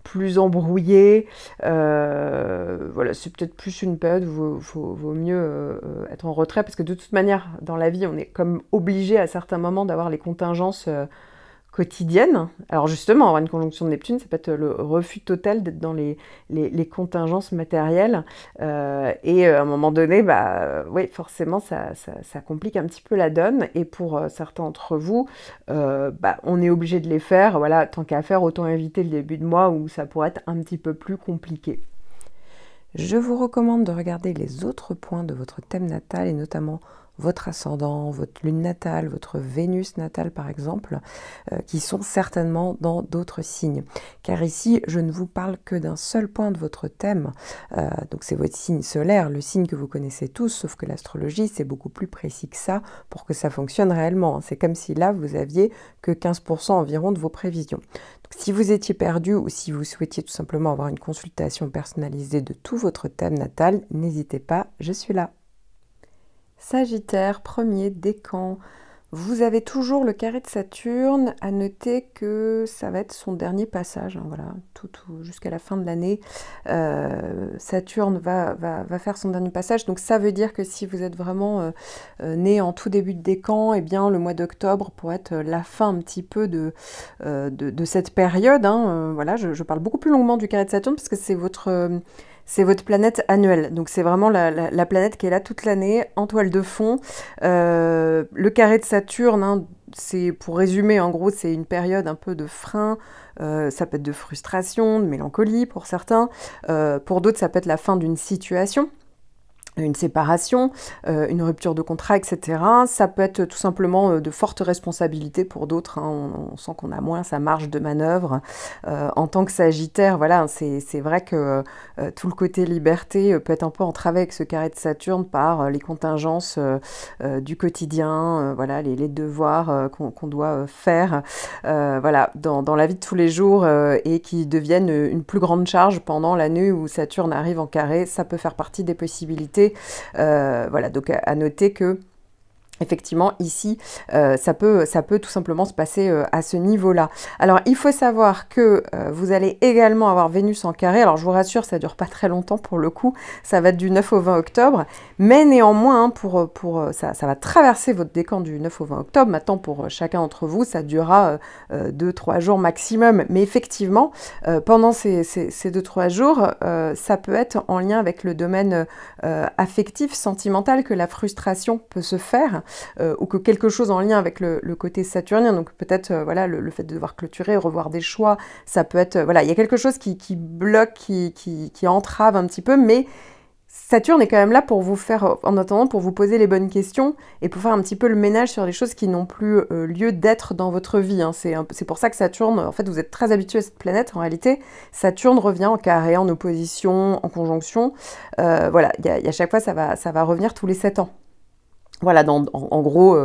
plus embrouillé. Voilà, c'est peut-être plus une période où vaut mieux être en retrait, parce que de toute manière, dans la vie, on est comme obligé à certains moments d'avoir les contingences quotidienne. Alors justement, avoir une conjonction de Neptune, ça peut être le refus total d'être dans les contingences matérielles. Et à un moment donné, bah, oui, forcément, ça complique un petit peu la donne. Et pour certains d'entre vous, bah, on est obligé de les faire. Voilà, tant qu'à faire, autant éviter le début de mois où ça pourrait être un petit peu plus compliqué. Je vous recommande de regarder les autres points de votre thème natal, et notamment votre ascendant, votre lune natale, votre Vénus natale par exemple, qui sont certainement dans d'autres signes. Car ici, je ne vous parle que d'un seul point de votre thème, donc c'est votre signe solaire, le signe que vous connaissez tous, sauf que l'astrologie, c'est beaucoup plus précis que ça pour que ça fonctionne réellement. C'est comme si là, vous aviez que 15% environ de vos prévisions. Donc, si vous étiez perdu ou si vous souhaitiez tout simplement avoir une consultation personnalisée de tout votre thème natal, n'hésitez pas, je suis là. Sagittaire, premier décan. Vous avez toujours le carré de Saturne. À noter que ça va être son dernier passage. Hein, voilà, tout jusqu'à la fin de l'année. Saturne va faire son dernier passage. Donc ça veut dire que si vous êtes vraiment né en tout début de décan, eh bien le mois d'octobre pourrait être la fin un petit peu de cette période. Hein. Voilà, je parle beaucoup plus longuement du carré de Saturne parce que c'est votre planète annuelle, donc c'est vraiment la planète qui est là toute l'année, en toile de fond. Le carré de Saturne, hein, c'est, pour résumer, en gros, c'est une période un peu de frein, ça peut être de frustration, de mélancolie pour certains, pour d'autres ça peut être la fin d'une situation, une séparation, une rupture de contrat, etc. Ça peut être tout simplement de fortes responsabilités pour d'autres. Hein. On sent qu'on a moins sa marge de manœuvre. En tant que Sagittaire, voilà, c'est vrai que tout le côté liberté peut être un peu entravé avec ce carré de Saturne par les contingences du quotidien, voilà, les devoirs qu'on doit faire voilà, dans la vie de tous les jours et qui deviennent une plus grande charge pendant l'année où Saturne arrive en carré. Ça peut faire partie des possibilités. Voilà, donc à noter que effectivement, ici, ça peut tout simplement se passer à ce niveau-là. Alors, il faut savoir que vous allez également avoir Vénus en carré. Alors, je vous rassure, ça ne dure pas très longtemps pour le coup. Ça va être du 9 au 20 octobre. Mais néanmoins, hein, ça va traverser votre décan du 9 au 20 octobre. Maintenant, pour chacun d'entre vous, ça durera 2-3 jours maximum. Mais effectivement, pendant ces 2-3 jours, ça peut être en lien avec le domaine affectif, sentimental, que la frustration peut se faire. Ou que quelque chose en lien avec le côté saturnien, donc peut-être voilà, le fait de devoir clôturer, revoir des choix, ça peut être, voilà, il y a quelque chose qui bloque, qui entrave un petit peu, mais Saturne est quand même là pour vous faire, en attendant, pour vous poser les bonnes questions et pour faire un petit peu le ménage sur les choses qui n'ont plus lieu d'être dans votre vie. Hein. C'est pour ça que Saturne, en fait, vous êtes très habitué à cette planète. En réalité, Saturne revient en carré, en opposition, en conjonction. Voilà, à chaque fois, ça va revenir tous les 7 ans. Voilà, en gros,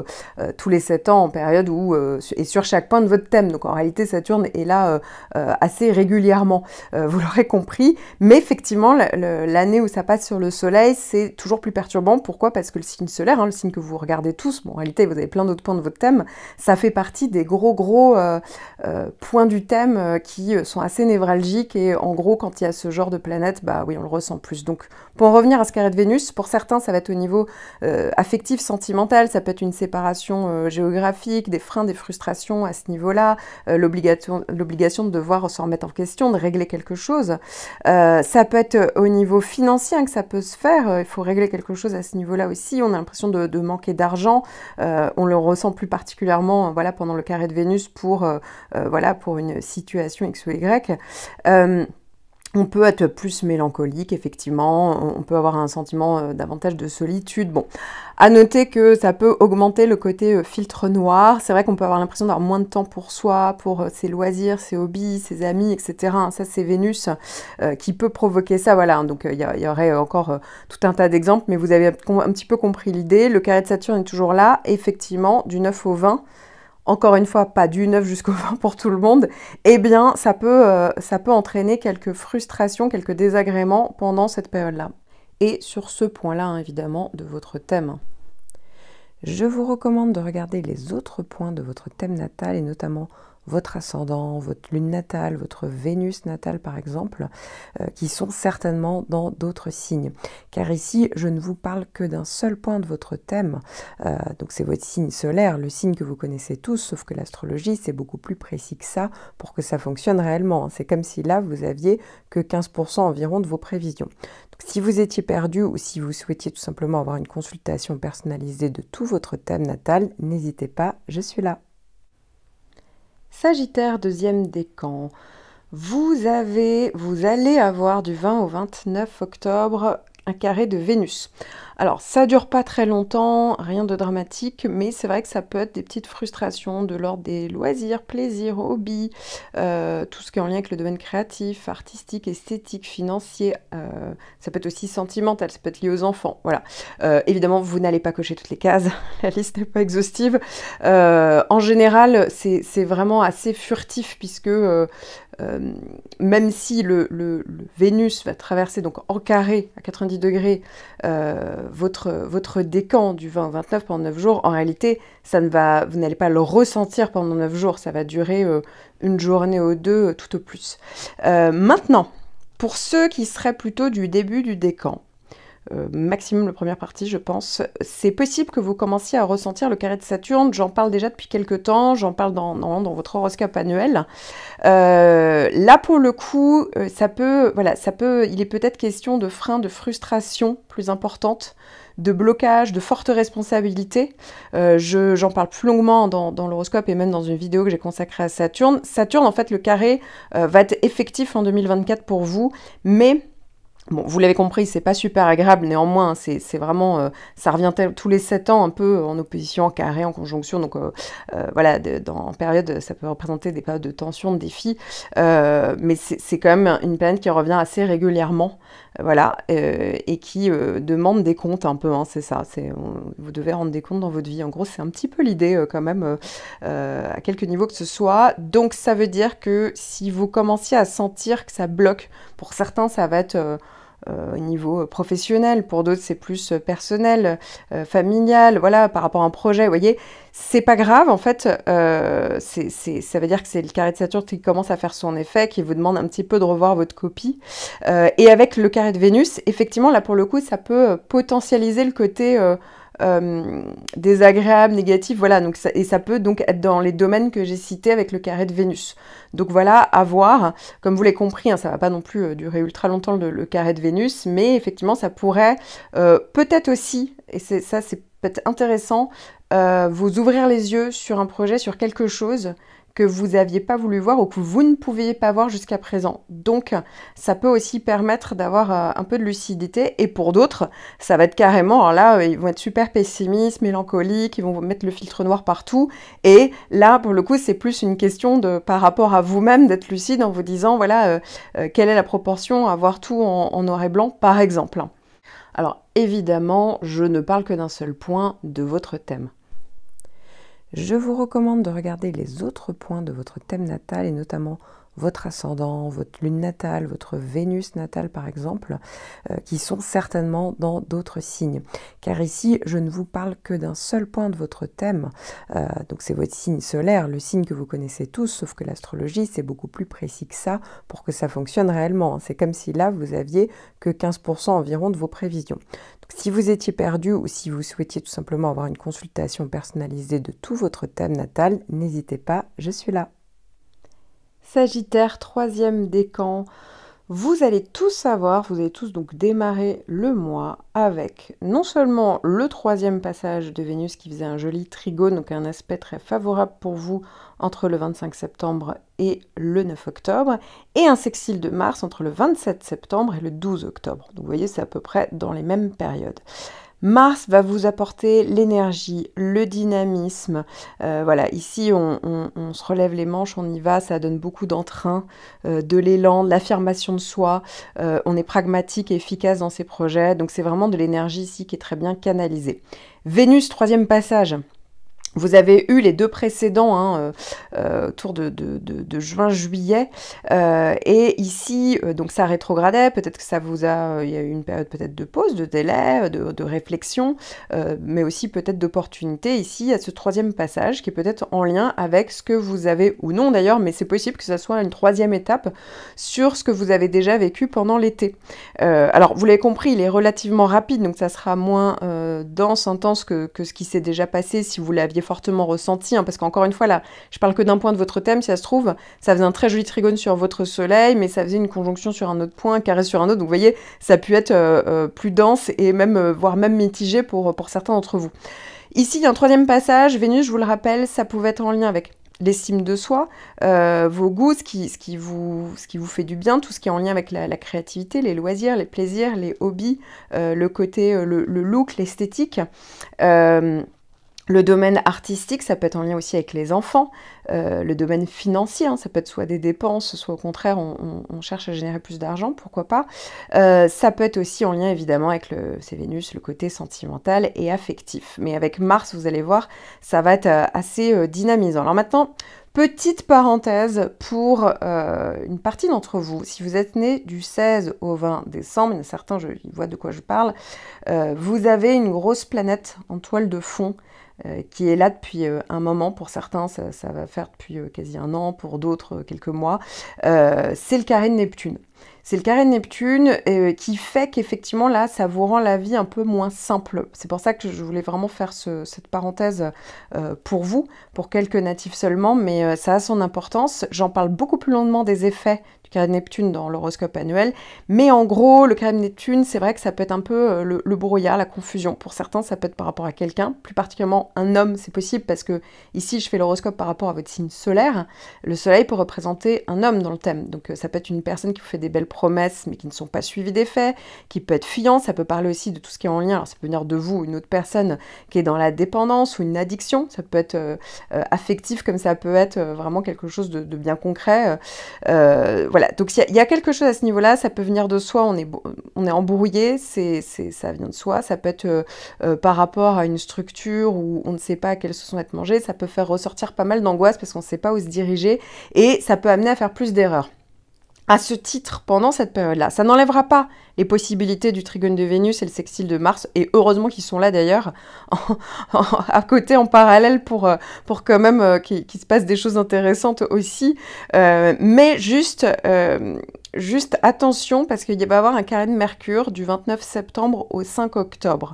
tous les 7 ans, en période où, et sur chaque point de votre thème. Donc en réalité, Saturne est là assez régulièrement, vous l'aurez compris. Mais effectivement, l'année où ça passe sur le Soleil, c'est toujours plus perturbant. Pourquoi? Parce que le signe solaire, hein, le signe que vous regardez tous, bon, en réalité, vous avez plein d'autres points de votre thème, ça fait partie des gros points du thème qui sont assez névralgiques. Et en gros, quand il y a ce genre de planète, bah oui, on le ressent plus. Donc pour en revenir à ce carré de Vénus, pour certains, ça va être au niveau affectif, sentimental, ça peut être une séparation géographique, des freins, des frustrations à ce niveau-là, l'obligation de devoir se remettre en question, de régler quelque chose. Ça peut être au niveau financier hein, que ça peut se faire, il faut régler quelque chose à ce niveau-là aussi, on a l'impression de manquer d'argent, on le ressent plus particulièrement voilà, pendant le carré de Vénus pour une situation X ou Y. On peut être plus mélancolique, effectivement, on peut avoir un sentiment davantage de solitude. Bon, à noter que ça peut augmenter le côté filtre noir. C'est vrai qu'on peut avoir l'impression d'avoir moins de temps pour soi, pour ses loisirs, ses hobbies, ses amis, etc. Ça, c'est Vénus qui peut provoquer ça. Voilà, donc il y aurait encore tout un tas d'exemples, mais vous avez un petit peu compris l'idée. Le carré de Saturne est toujours là, effectivement, du 9 au 20. Encore une fois, pas du 9 jusqu'au 20 pour tout le monde, eh bien, ça peut entraîner quelques frustrations, quelques désagréments pendant cette période-là. Et sur ce point-là, hein, évidemment, de votre thème. Je vous recommande de regarder les autres points de votre thème natal, et notamment votre ascendant, votre lune natale, votre Vénus natale par exemple, qui sont certainement dans d'autres signes. Car ici, je ne vous parle que d'un seul point de votre thème, donc c'est votre signe solaire, le signe que vous connaissez tous, sauf que l'astrologie, c'est beaucoup plus précis que ça pour que ça fonctionne réellement. C'est comme si là, vous aviez que 15% environ de vos prévisions. Donc, si vous étiez perdu ou si vous souhaitiez tout simplement avoir une consultation personnalisée de tout votre thème natal, n'hésitez pas, je suis là. Sagittaire, deuxième décan. Vous allez avoir du 20 au 29 octobre un carré de Vénus. Alors, ça dure pas très longtemps, rien de dramatique, mais c'est vrai que ça peut être des petites frustrations de l'ordre des loisirs, plaisirs, hobbies, tout ce qui est en lien avec le domaine créatif, artistique, esthétique, financier. Ça peut être aussi sentimental, ça peut être lié aux enfants. Voilà. Évidemment, vous n'allez pas cocher toutes les cases, la liste n'est pas exhaustive. En général, c'est vraiment assez furtif puisque même si le Vénus va traverser donc en carré à 90 degrés votre décan du 20 au 29 pendant 9 jours, en réalité, vous n'allez pas le ressentir pendant 9 jours, ça va durer une journée ou deux, tout au plus. Maintenant, pour ceux qui seraient plutôt du début du décan, maximum la première partie, je pense. C'est possible que vous commenciez à ressentir le carré de Saturne. J'en parle déjà depuis quelques temps. J'en parle dans votre horoscope annuel. Là, pour le coup, il est peut-être question de freins, de frustration plus importante, de blocage, de fortes responsabilités. J'en parle plus longuement dans l'horoscope et même dans une vidéo que j'ai consacrée à Saturne. Saturne, en fait, le carré va être effectif en 2024 pour vous, mais bon, vous l'avez compris, c'est pas super agréable, néanmoins, c'est vraiment, ça revient tous les 7 ans, un peu en opposition, en carré, en conjonction, donc voilà, en période, ça peut représenter des périodes de tension, de défis, mais c'est quand même une planète qui revient assez régulièrement, voilà, et qui demande des comptes un peu, hein, c'est ça, vous devez rendre des comptes dans votre vie, en gros, c'est un petit peu l'idée quand même, à quelque niveau que ce soit, donc ça veut dire que si vous commenciez à sentir que ça bloque, pour certains, ça va être au niveau professionnel, pour d'autres c'est plus personnel, familial, voilà, par rapport à un projet, vous voyez, c'est pas grave, en fait, ça veut dire que c'est le carré de Saturne qui commence à faire son effet, qui vous demande un petit peu de revoir votre copie, et avec le carré de Vénus, effectivement, là pour le coup, ça peut potentialiser le côté désagréable, négatif, voilà, donc ça peut donc être dans les domaines que j'ai cités avec le carré de Vénus. Donc voilà, à voir, comme vous l'avez compris, hein, ça va pas non plus durer ultra longtemps le carré de Vénus, mais effectivement ça pourrait peut-être aussi, et c'est peut-être intéressant, vous ouvrir les yeux sur un projet, sur quelque chose que vous n'aviez pas voulu voir ou que vous ne pouviez pas voir jusqu'à présent. Donc, ça peut aussi permettre d'avoir un peu de lucidité. Et pour d'autres, ça va être carrément, alors là, ils vont être super pessimistes, mélancoliques, ils vont mettre le filtre noir partout. Et là, pour le coup, c'est plus une question par rapport à vous-même, d'être lucide en vous disant, voilà, quelle est la proportion à voir tout en noir et blanc, par exemple. Alors évidemment, je ne parle que d'un seul point de votre thème. Je vous recommande de regarder les autres points de votre thème natal et notamment votre ascendant, votre lune natale, votre Vénus natale par exemple, qui sont certainement dans d'autres signes. Car ici, je ne vous parle que d'un seul point de votre thème, donc c'est votre signe solaire, le signe que vous connaissez tous, sauf que l'astrologie c'est beaucoup plus précis que ça pour que ça fonctionne réellement. C'est comme si là vous aviez que 15% environ de vos prévisions. Donc, si vous étiez perdu ou si vous souhaitiez tout simplement avoir une consultation personnalisée de tout votre thème natal, n'hésitez pas, je suis là. Sagittaire, troisième décan, vous allez tous savoir, vous allez tous donc démarrer le mois avec non seulement le troisième passage de Vénus qui faisait un joli trigone, donc un aspect très favorable pour vous entre le 25 septembre et le 9 octobre, et un sextile de Mars entre le 27 septembre et le 12 octobre. Donc vous voyez, c'est à peu près dans les mêmes périodes. Mars va vous apporter l'énergie, le dynamisme. Voilà, ici on se relève les manches, on y va, ça donne beaucoup d'entrain, de l'élan, de l'affirmation de soi. On est pragmatique et efficace dans ses projets, donc c'est vraiment de l'énergie ici qui est très bien canalisée. Vénus, troisième passage. Vous avez eu les deux précédents autour de juin-juillet et ici donc ça rétrogradait, peut-être que ça vous a, il y a eu une période peut-être de pause, de délai, de réflexion, mais aussi peut-être d'opportunité ici à ce troisième passage qui est peut-être en lien avec ce que vous avez ou non d'ailleurs, mais c'est possible que ça soit une troisième étape sur ce que vous avez déjà vécu pendant l'été. Alors vous l'avez compris, il est relativement rapide, donc ça sera moins dense, intense que ce qui s'est déjà passé si vous l'aviez fortement ressenti, parce qu'encore une fois là, je parle que d'un point de votre thème, si ça se trouve, ça faisait un très joli trigone sur votre soleil, mais ça faisait une conjonction sur un autre point, un carré sur un autre, donc vous voyez, ça a pu être plus dense et même, voire même mitigé pour certains d'entre vous. Ici, il y a un troisième passage, Vénus, je vous le rappelle, ça pouvait être en lien avec l'estime de soi, vos goûts, ce qui vous fait du bien, tout ce qui est en lien avec la créativité, les loisirs, les plaisirs, les hobbies, le côté, le look, l'esthétique. Le domaine artistique, ça peut être en lien aussi avec les enfants. Le domaine financier, ça peut être soit des dépenses, soit au contraire, on cherche à générer plus d'argent, pourquoi pas. Ça peut être aussi en lien évidemment avec c'est Vénus, le côté sentimental et affectif. Mais avec Mars, vous allez voir, ça va être assez dynamisant. Alors maintenant, petite parenthèse pour une partie d'entre vous. Si vous êtes né du 16 au 20 décembre, il y en a certains, ils voient de quoi je parle, vous avez une grosse planète en toile de fond qui est là depuis un moment. Pour certains, ça va faire depuis quasi un an, pour d'autres quelques mois. C'est le carré de Neptune. C'est le carré de Neptune qui fait qu'effectivement, là, ça vous rend la vie un peu moins simple. C'est pour ça que je voulais vraiment faire cette parenthèse pour vous, pour quelques natifs seulement, mais ça a son importance. J'en parle beaucoup plus longuement des effets du carré de Neptune dans l'horoscope annuel, mais en gros, le carré de Neptune, c'est vrai que ça peut être un peu le brouillard, la confusion. Pour certains, ça peut être par rapport à quelqu'un, plus particulièrement un homme, c'est possible, parce que ici, je fais l'horoscope par rapport à votre signe solaire. Le soleil peut représenter un homme dans le thème, donc ça peut être une personne qui vous fait des belles promesses mais qui ne sont pas suivies d'effets, qui peut être fuyant, ça peut parler aussi de tout ce qui est en lien, alors ça peut venir de vous ou une autre personne qui est dans la dépendance ou une addiction, ça peut être affectif comme ça peut être vraiment quelque chose de bien concret. Voilà, donc il y a quelque chose à ce niveau-là, ça peut venir de soi, on est embrouillé, ça vient de soi, ça peut être par rapport à une structure où on ne sait pas à quelle sauce on va être mangé, ça peut faire ressortir pas mal d'angoisse parce qu'on ne sait pas où se diriger et ça peut amener à faire plus d'erreurs. À ce titre, pendant cette période-là, ça n'enlèvera pas les possibilités du trigone de Vénus et le sextile de Mars, et heureusement qu'ils sont là d'ailleurs, à côté, en parallèle, pour quand même qu'il se passe des choses intéressantes aussi, mais juste attention, parce qu'il va y avoir un carré de Mercure du 29 septembre au 5 octobre.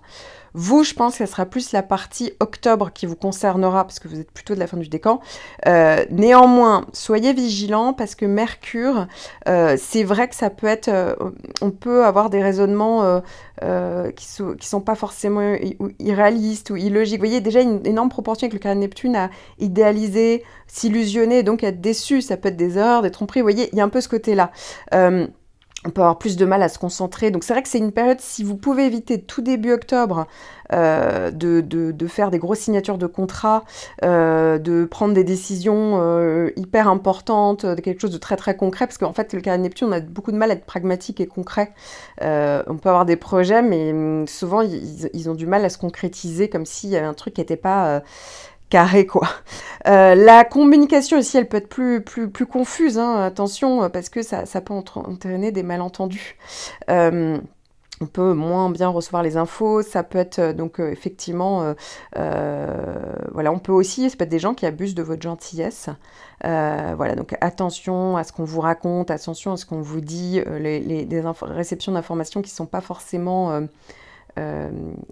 Vous, je pense que ce sera plus la partie octobre qui vous concernera, parce que vous êtes plutôt de la fin du décan. Néanmoins, soyez vigilants, parce que Mercure, c'est vrai que ça peut être... on peut avoir des raisonnements qui sont pas forcément irréalistes ou illogiques. Vous voyez, déjà une énorme proportion avec le carré de Neptune à idéaliser, s'illusionner, donc être déçu. Ça peut être des erreurs, des tromperies. Vous voyez, il y a un peu ce côté-là. On peut avoir plus de mal à se concentrer. Donc c'est vrai que c'est une période, si vous pouvez éviter tout début octobre de faire des grosses signatures de contrats, de prendre des décisions hyper importantes, de quelque chose de très très concret, parce qu'en fait le carré de Neptune, on a beaucoup de mal à être pragmatique et concret. On peut avoir des projets, mais souvent ils ont du mal à se concrétiser, comme s'il y avait un truc qui n'était pas carré, quoi. La communication aussi, elle peut être plus confuse, hein, attention, parce que ça peut entraîner des malentendus. On peut moins bien recevoir les infos, ça peut être donc effectivement, voilà, on peut aussi, ça peut être des gens qui abusent de votre gentillesse. Voilà, donc attention à ce qu'on vous raconte, attention à ce qu'on vous dit, des réceptions d'informations qui ne sont pas forcément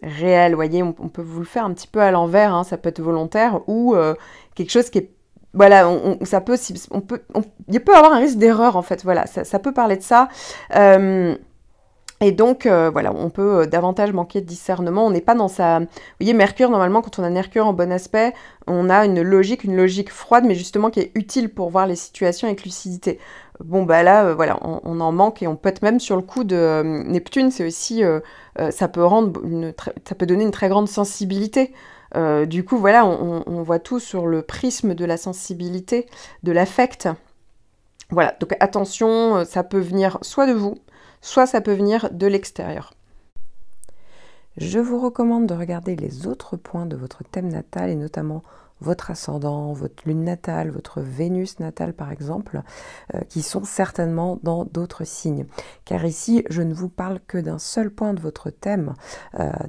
réel, vous voyez, on peut vous le faire un petit peu à l'envers, hein, ça peut être volontaire, ou quelque chose qui est, voilà, ça peut, il peut avoir un risque d'erreur en fait, voilà, ça peut parler de ça. Et donc, voilà, on peut davantage manquer de discernement. On n'est pas dans sa... Vous voyez, Mercure, normalement, quand on a Mercure en bon aspect, on a une logique froide, mais justement qui est utile pour voir les situations avec lucidité. Bon, bah là, voilà, on en manque et on peut être même sur le coup de Neptune, c'est aussi... ça peut ça peut donner une très grande sensibilité. Du coup, voilà, on voit tout sur le prisme de la sensibilité, de l'affect. Voilà, donc attention, ça peut venir soit de vous, soit ça peut venir de l'extérieur. Je vous recommande de regarder les autres points de votre thème natal et notamment votre ascendant, votre lune natale, votre Vénus natale par exemple, qui sont certainement dans d'autres signes. Car ici, je ne vous parle que d'un seul point de votre thème,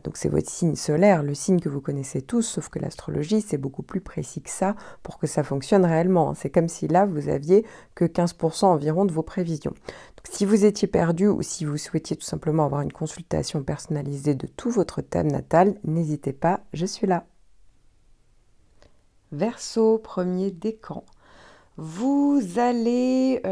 donc c'est votre signe solaire, le signe que vous connaissez tous, sauf que l'astrologie, c'est beaucoup plus précis que ça pour que ça fonctionne réellement. C'est comme si là, vous aviez que 15% environ de vos prévisions. Donc, si vous étiez perdu ou si vous souhaitiez tout simplement avoir une consultation personnalisée de tout votre thème natal, n'hésitez pas, je suis là. Verseau, premier décan. Vous allez,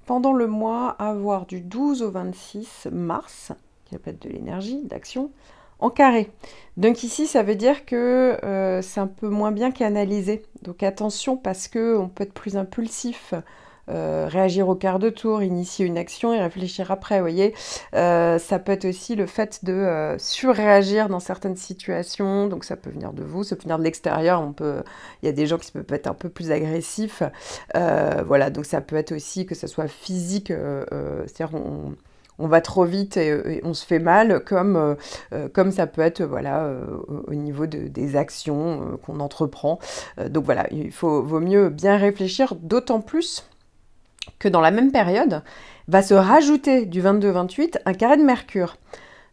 pendant le mois, avoir du 12 au 26 mars, qui va être de l'énergie, d'action, en carré. Donc ici, ça veut dire que c'est un peu moins bien canalisé. Donc attention, parce qu'on peut être plus impulsif, réagir au quart de tour, initier une action et réfléchir après, vous voyez. Ça peut être aussi le fait de surréagir dans certaines situations, donc ça peut venir de vous, ça peut venir de l'extérieur, il y a des gens qui peuvent être un peu plus agressifs, voilà, donc ça peut être aussi que ça soit physique, c'est-à-dire on va trop vite et on se fait mal, comme ça peut être voilà, au niveau des actions qu'on entreprend. Donc voilà, vaut mieux bien réfléchir, d'autant plus que dans la même période, va se rajouter du 22-28 un carré de Mercure.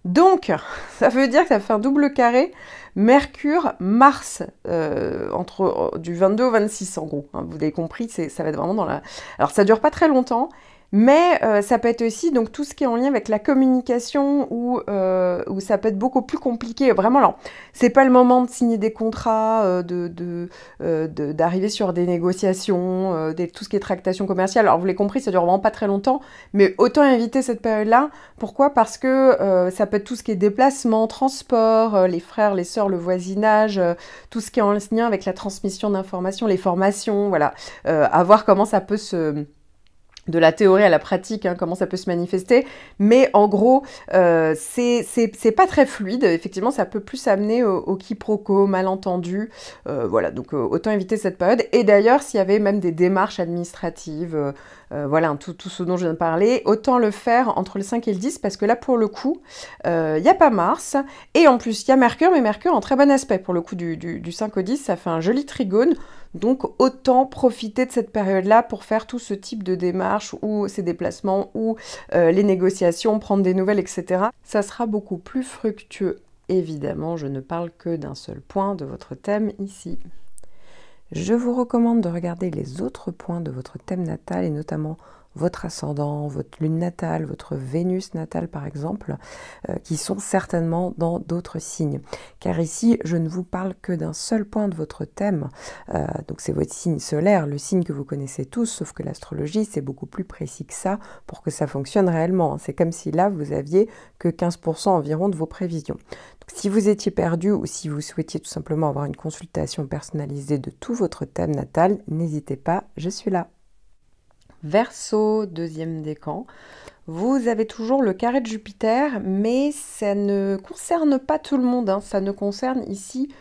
Donc, ça veut dire que ça fait un double carré Mercure-Mars, du 22 au 26 en gros. Hein, vous avez compris, ça va être vraiment dans la... Alors, ça dure pas très longtemps, mais ça peut être aussi donc tout ce qui est en lien avec la communication où ça peut être beaucoup plus compliqué. Vraiment, alors, c'est pas le moment de signer des contrats, d'arriver sur des négociations, tout ce qui est tractation commerciale. Alors, vous l'avez compris, ça dure vraiment pas très longtemps, mais autant éviter cette période-là. Pourquoi? Parce que ça peut être tout ce qui est déplacement, transport, les frères, les sœurs, le voisinage, tout ce qui est en lien avec la transmission d'informations, les formations, voilà. À voir comment ça peut de la théorie à la pratique, hein, comment ça peut se manifester, mais en gros, c'est pas très fluide, effectivement, ça peut plus amener au quiproquo, malentendu, voilà, donc autant éviter cette période, et d'ailleurs, s'il y avait même des démarches administratives, voilà, tout ce dont je viens de parler, autant le faire entre le 5 et le 10, parce que là, pour le coup, il n'y a pas Mars, et en plus, il y a Mercure, mais Mercure en très bon aspect, pour le coup, du 5 au 10, ça fait un joli trigone, donc autant profiter de cette période-là pour faire tout ce type de démarches ou ces déplacements ou les négociations, prendre des nouvelles, etc. Ça sera beaucoup plus fructueux. Évidemment, je ne parle que d'un seul point de votre thème ici. Je vous recommande de regarder les autres points de votre thème natal et notamment votre ascendant, votre lune natale, votre Vénus natale par exemple, qui sont certainement dans d'autres signes. Car ici, je ne vous parle que d'un seul point de votre thème, donc c'est votre signe solaire, le signe que vous connaissez tous, sauf que l'astrologie, c'est beaucoup plus précis que ça pour que ça fonctionne réellement. C'est comme si là, vous aviez que 15% environ de vos prévisions. Donc, si vous étiez perdu ou si vous souhaitiez tout simplement avoir une consultation personnalisée de tout votre thème natal, n'hésitez pas, je suis là. Verseau, deuxième décan. Vous avez toujours le carré de Jupiter, mais ça ne concerne pas tout le monde, hein. Ça ne concerne ici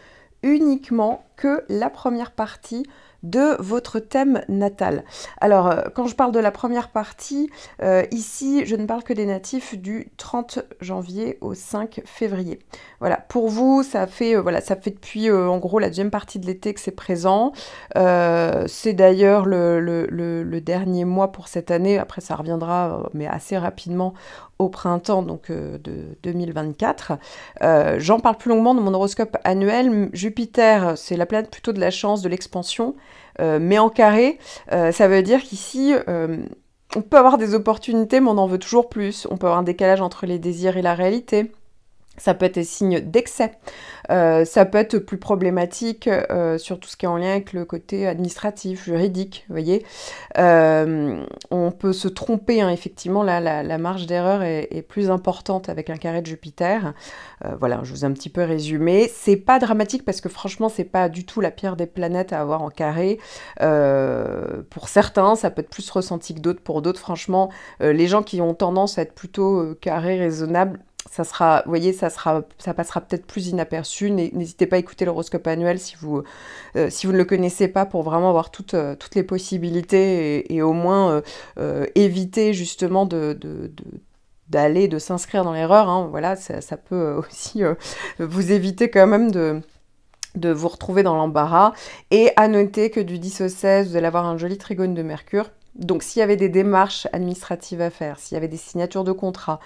uniquement que la première partie de votre thème natal. Alors, quand je parle de la première partie, ici, je ne parle que des natifs du 30 janvier au 5 février. Voilà, pour vous, ça fait, voilà, ça fait depuis, en gros, la deuxième partie de l'été que c'est présent. C'est d'ailleurs le dernier mois pour cette année. Après, ça reviendra, mais assez rapidement, au printemps donc, de 2024. J'en parle plus longuement dans mon horoscope annuel. Jupiter, c'est la planète plutôt de la chance, de l'expansion, mais en carré, ça veut dire qu'ici, on peut avoir des opportunités, mais on en veut toujours plus. On peut avoir un décalage entre les désirs et la réalité. Ça peut être des signes d'excès, ça peut être plus problématique sur tout ce qui est en lien avec le côté administratif, juridique, vous voyez. On peut se tromper, hein, effectivement, là, la marge d'erreur est plus importante avec un carré de Jupiter. Voilà, je vous ai un petit peu résumé. C'est pas dramatique parce que franchement, c'est pas du tout la pire des planètes à avoir en carré. Pour certains, ça peut être plus ressenti que d'autres. Pour d'autres, franchement, les gens qui ont tendance à être plutôt carré, raisonnable, ça sera, vous voyez, ça passera peut-être plus inaperçu. N'hésitez pas à écouter l'horoscope annuel si vous ne le connaissez pas pour vraiment avoir toutes les possibilités et au moins éviter justement de s'inscrire dans l'erreur, hein. Voilà, ça peut aussi vous éviter quand même de vous retrouver dans l'embarras. Et à noter que du 10 au 16, vous allez avoir un joli trigone de Mercure. Donc, s'il y avait des démarches administratives à faire, s'il y avait des signatures de contrats,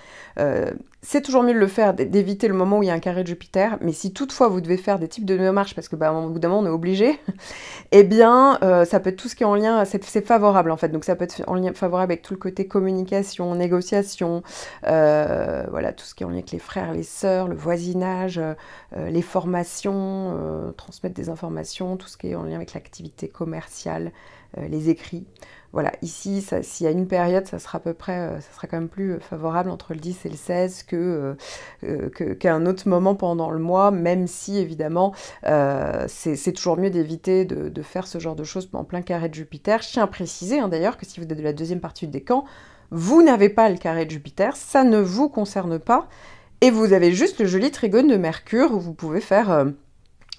c'est toujours mieux de le faire, d'éviter le moment où il y a un carré de Jupiter. Mais si toutefois vous devez faire des types de démarches, parce que au bout d'un moment on est obligé, eh bien, ça peut être tout ce qui est en lien, c'est favorable en fait. Donc, ça peut être en lien favorable avec tout le côté communication, négociation, voilà, tout ce qui est en lien avec les frères, les sœurs, le voisinage, les formations, transmettre des informations, tout ce qui est en lien avec l'activité commerciale, les écrits. Voilà, ici, s'il y a une période, ça sera à peu près, ça sera quand même plus favorable entre le 10 et le 16 qu'un autre moment pendant le mois, même si, évidemment, c'est toujours mieux d'éviter de faire ce genre de choses en plein carré de Jupiter. Je tiens à préciser, hein, d'ailleurs, que si vous êtes de la deuxième partie du décan, vous n'avez pas le carré de Jupiter, ça ne vous concerne pas, et vous avez juste le joli trigone de Mercure, où vous pouvez faire...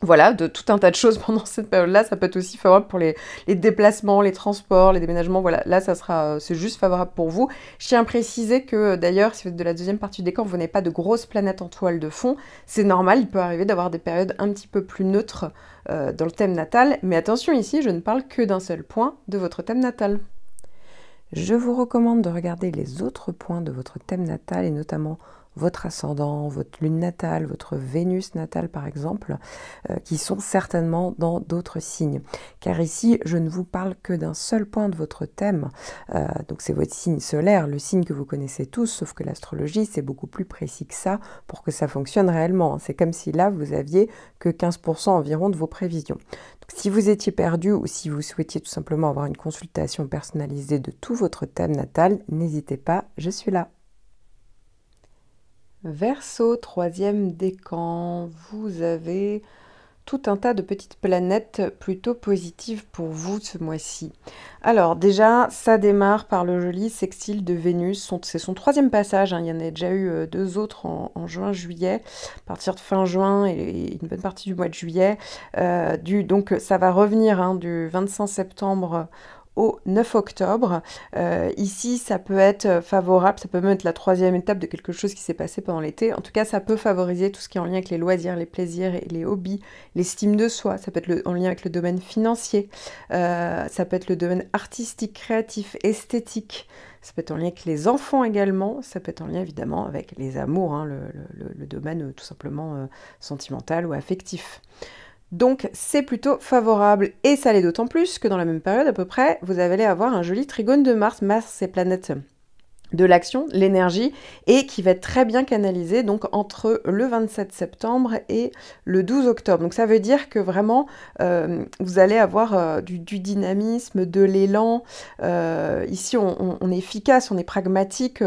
voilà, de tout un tas de choses pendant cette période-là. Ça peut être aussi favorable pour les déplacements, les transports, les déménagements. Voilà, là, c'est juste favorable pour vous. Je tiens à préciser que, d'ailleurs, si vous êtes de la deuxième partie du décan, vous n'avez pas de grosses planètes en toile de fond. C'est normal, il peut arriver d'avoir des périodes un petit peu plus neutres dans le thème natal. Mais attention, ici, je ne parle que d'un seul point de votre thème natal. Je vous recommande de regarder les autres points de votre thème natal et notamment votre ascendant, votre lune natale, votre Vénus natale par exemple, qui sont certainement dans d'autres signes. Car ici, je ne vous parle que d'un seul point de votre thème, donc c'est votre signe solaire, le signe que vous connaissez tous, sauf que l'astrologie, c'est beaucoup plus précis que ça pour que ça fonctionne réellement. C'est comme si là, vous aviez que 15% environ de vos prévisions. Donc, si vous étiez perdu ou si vous souhaitiez tout simplement avoir une consultation personnalisée de tout votre thème natal, n'hésitez pas, je suis là. Verseau, troisième décan, vous avez tout un tas de petites planètes plutôt positives pour vous ce mois-ci. Alors déjà, ça démarre par le joli sextile de Vénus, c'est son troisième passage, hein. Il y en a déjà eu deux autres en juin-juillet, à partir de fin juin et une bonne partie du mois de juillet. Donc ça va revenir, hein, du 25 septembre au 9 octobre. Ici, ça peut être favorable, ça peut même être la troisième étape de quelque chose qui s'est passé pendant l'été. En tout cas, ça peut favoriser tout ce qui est en lien avec les loisirs, les plaisirs et les hobbies, l'estime de soi. Ça peut être en lien avec le domaine financier, ça peut être le domaine artistique, créatif, esthétique. Ça peut être en lien avec les enfants également, ça peut être en lien évidemment avec les amours, hein, le domaine tout simplement sentimental ou affectif. Donc c'est plutôt favorable et ça l'est d'autant plus que dans la même période à peu près, vous allez avoir un joli trigone de Mars. Mars, c'est planète de l'action, l'énergie, et qui va être très bien canalisé donc entre le 27 septembre et le 12 octobre. Donc ça veut dire que vraiment vous allez avoir du dynamisme, de l'élan. Ici on est efficace, on est pragmatique,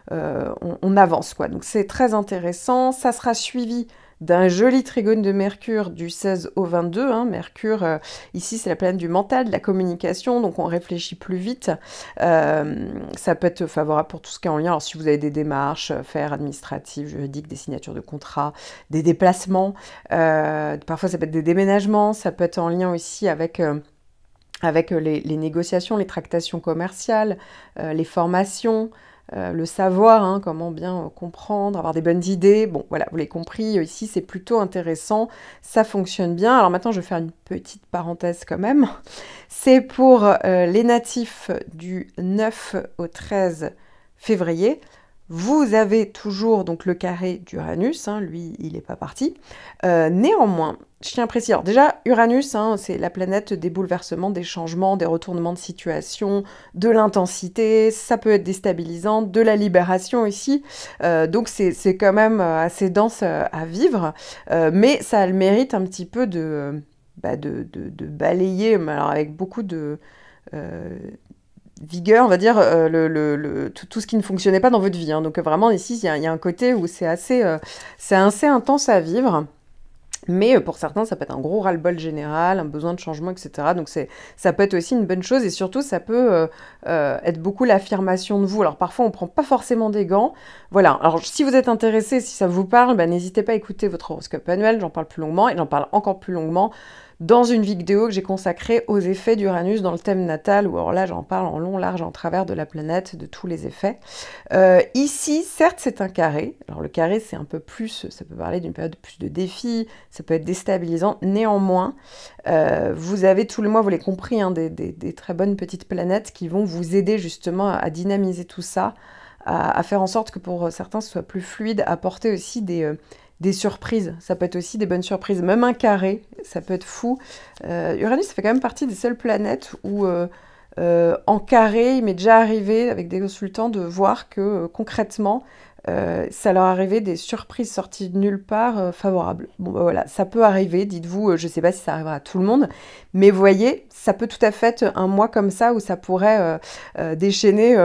on avance quoi. Donc c'est très intéressant. Ça sera suivi d'un joli trigone de Mercure du 16 au 22. Hein. Mercure, ici, c'est la planète du mental, de la communication, donc on réfléchit plus vite. Ça peut être favorable pour tout ce qui est en lien. Alors, si vous avez des démarches, faire administratives, juridiques, des signatures de contrats, des déplacements, parfois ça peut être des déménagements, ça peut être en lien aussi avec les négociations, les tractations commerciales, les formations, le savoir, hein, comment bien comprendre, avoir des bonnes idées. Bon, voilà, vous l'avez compris, ici c'est plutôt intéressant, ça fonctionne bien. Alors maintenant, je vais faire une petite parenthèse quand même. C'est pour les natifs du 9 au 13 février. Vous avez toujours donc le carré d'Uranus, hein, lui il n'est pas parti. Néanmoins, je tiens à préciser, alors déjà Uranus, hein, c'est la planète des bouleversements, des changements, des retournements de situation, de l'intensité, ça peut être déstabilisant, de la libération aussi, donc c'est quand même assez dense à vivre, mais ça a le mérite un petit peu de balayer, alors avec beaucoup de vigueur, on va dire, tout ce qui ne fonctionnait pas dans votre vie. Hein. Donc vraiment, ici, il y a un côté où c'est assez intense à vivre. Mais pour certains, ça peut être un gros ras-le-bol général, un besoin de changement, etc. Donc ça peut être aussi une bonne chose et surtout, ça peut être beaucoup l'affirmation de vous. Alors parfois, on ne prend pas forcément des gants. Voilà, alors si vous êtes intéressé, si ça vous parle, n'hésitez pas à écouter votre horoscope annuel, j'en parle plus longuement et j'en parle encore plus longuement dans une vidéo que j'ai consacrée aux effets d'Uranus dans le thème natal, où alors là j'en parle en long, large, en travers de la planète, de tous les effets. Ici, certes, c'est un carré. Alors le carré, c'est un peu plus, ça peut parler d'une période de plus de défis, ça peut être déstabilisant. Néanmoins, vous avez tout le mois, vous l'avez compris, hein, des très bonnes petites planètes qui vont vous aider justement à dynamiser tout ça, à faire en sorte que pour certains, ce soit plus fluide, à apporter aussi des surprises. Ça peut être aussi des bonnes surprises. Même un carré, ça peut être fou. Uranus, ça fait quand même partie des seules planètes où en carré, il m'est déjà arrivé avec des consultants de voir que concrètement, ça leur arrivait des surprises sorties de nulle part favorables. Bon, voilà, ça peut arriver, dites-vous, je ne sais pas si ça arrivera à tout le monde, mais vous voyez, ça peut tout à fait être un mois comme ça où ça pourrait déchaîner,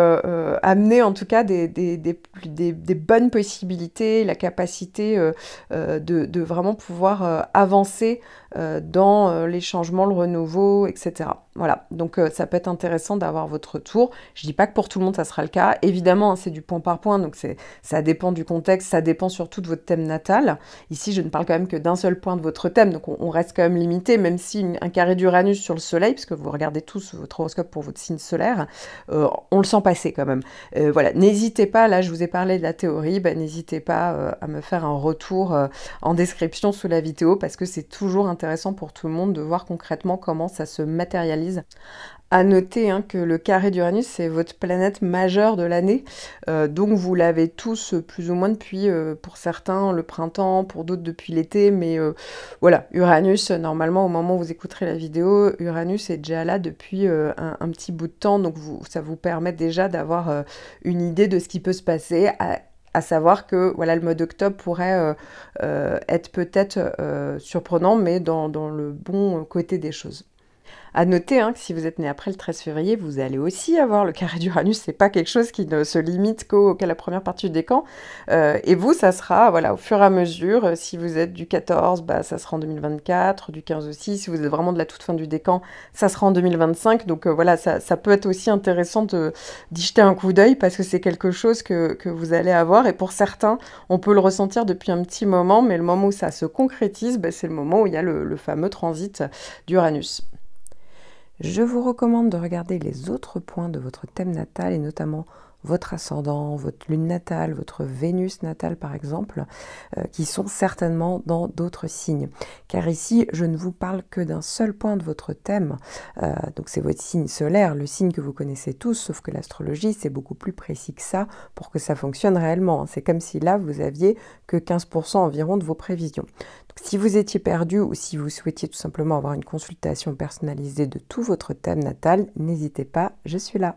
amener en tout cas des bonnes possibilités, la capacité de vraiment pouvoir avancer dans les changements, le renouveau, etc. Voilà, donc ça peut être intéressant d'avoir votre retour. Je ne dis pas que pour tout le monde ça sera le cas. Évidemment, hein, c'est du point par point, donc ça dépend du contexte, ça dépend surtout de votre thème natal. Ici, je ne parle quand même que d'un seul point de votre thème, donc on reste quand même limité, même si un carré d'Uranus sur le soleil, puisque vous regardez tous votre horoscope pour votre signe solaire, on le sent passer quand même. Voilà, n'hésitez pas, là je vous ai parlé de la théorie, n'hésitez pas à me faire un retour en description sous la vidéo, parce que c'est toujours intéressant pour tout le monde de voir concrètement comment ça se matérialise. À noter hein, que le carré d'Uranus, c'est votre planète majeure de l'année, donc vous l'avez tous plus ou moins depuis, pour certains, le printemps, pour d'autres depuis l'été, mais voilà, Uranus, normalement, au moment où vous écouterez la vidéo, Uranus est déjà là depuis un petit bout de temps, donc ça vous permet déjà d'avoir une idée de ce qui peut se passer, à savoir que voilà, le mois d'octobre pourrait être peut-être surprenant, mais dans le bon côté des choses. À noter hein, que si vous êtes né après le 13 février, vous allez aussi avoir le carré d'Uranus. C'est pas quelque chose qui ne se limite qu'à la première partie du décan. Et vous, ça sera voilà, au fur et à mesure. Si vous êtes du 14, ça sera en 2024, du 15 aussi. Si vous êtes vraiment de la toute fin du décan, ça sera en 2025. Donc voilà, ça peut être aussi intéressant d'y jeter un coup d'œil parce que c'est quelque chose que vous allez avoir. Et pour certains, on peut le ressentir depuis un petit moment, mais le moment où ça se concrétise, c'est le moment où il y a le fameux transit d'Uranus. Je vous recommande de regarder les autres points de votre thème natal et notamment votre ascendant, votre lune natale, votre Vénus natale par exemple, qui sont certainement dans d'autres signes. Car ici, je ne vous parle que d'un seul point de votre thème, donc c'est votre signe solaire, le signe que vous connaissez tous, sauf que l'astrologie, c'est beaucoup plus précis que ça pour que ça fonctionne réellement. C'est comme si là, vous aviez que 15% environ de vos prévisions. Donc, si vous étiez perdu ou si vous souhaitiez tout simplement avoir une consultation personnalisée de tout votre thème natal, n'hésitez pas, je suis là.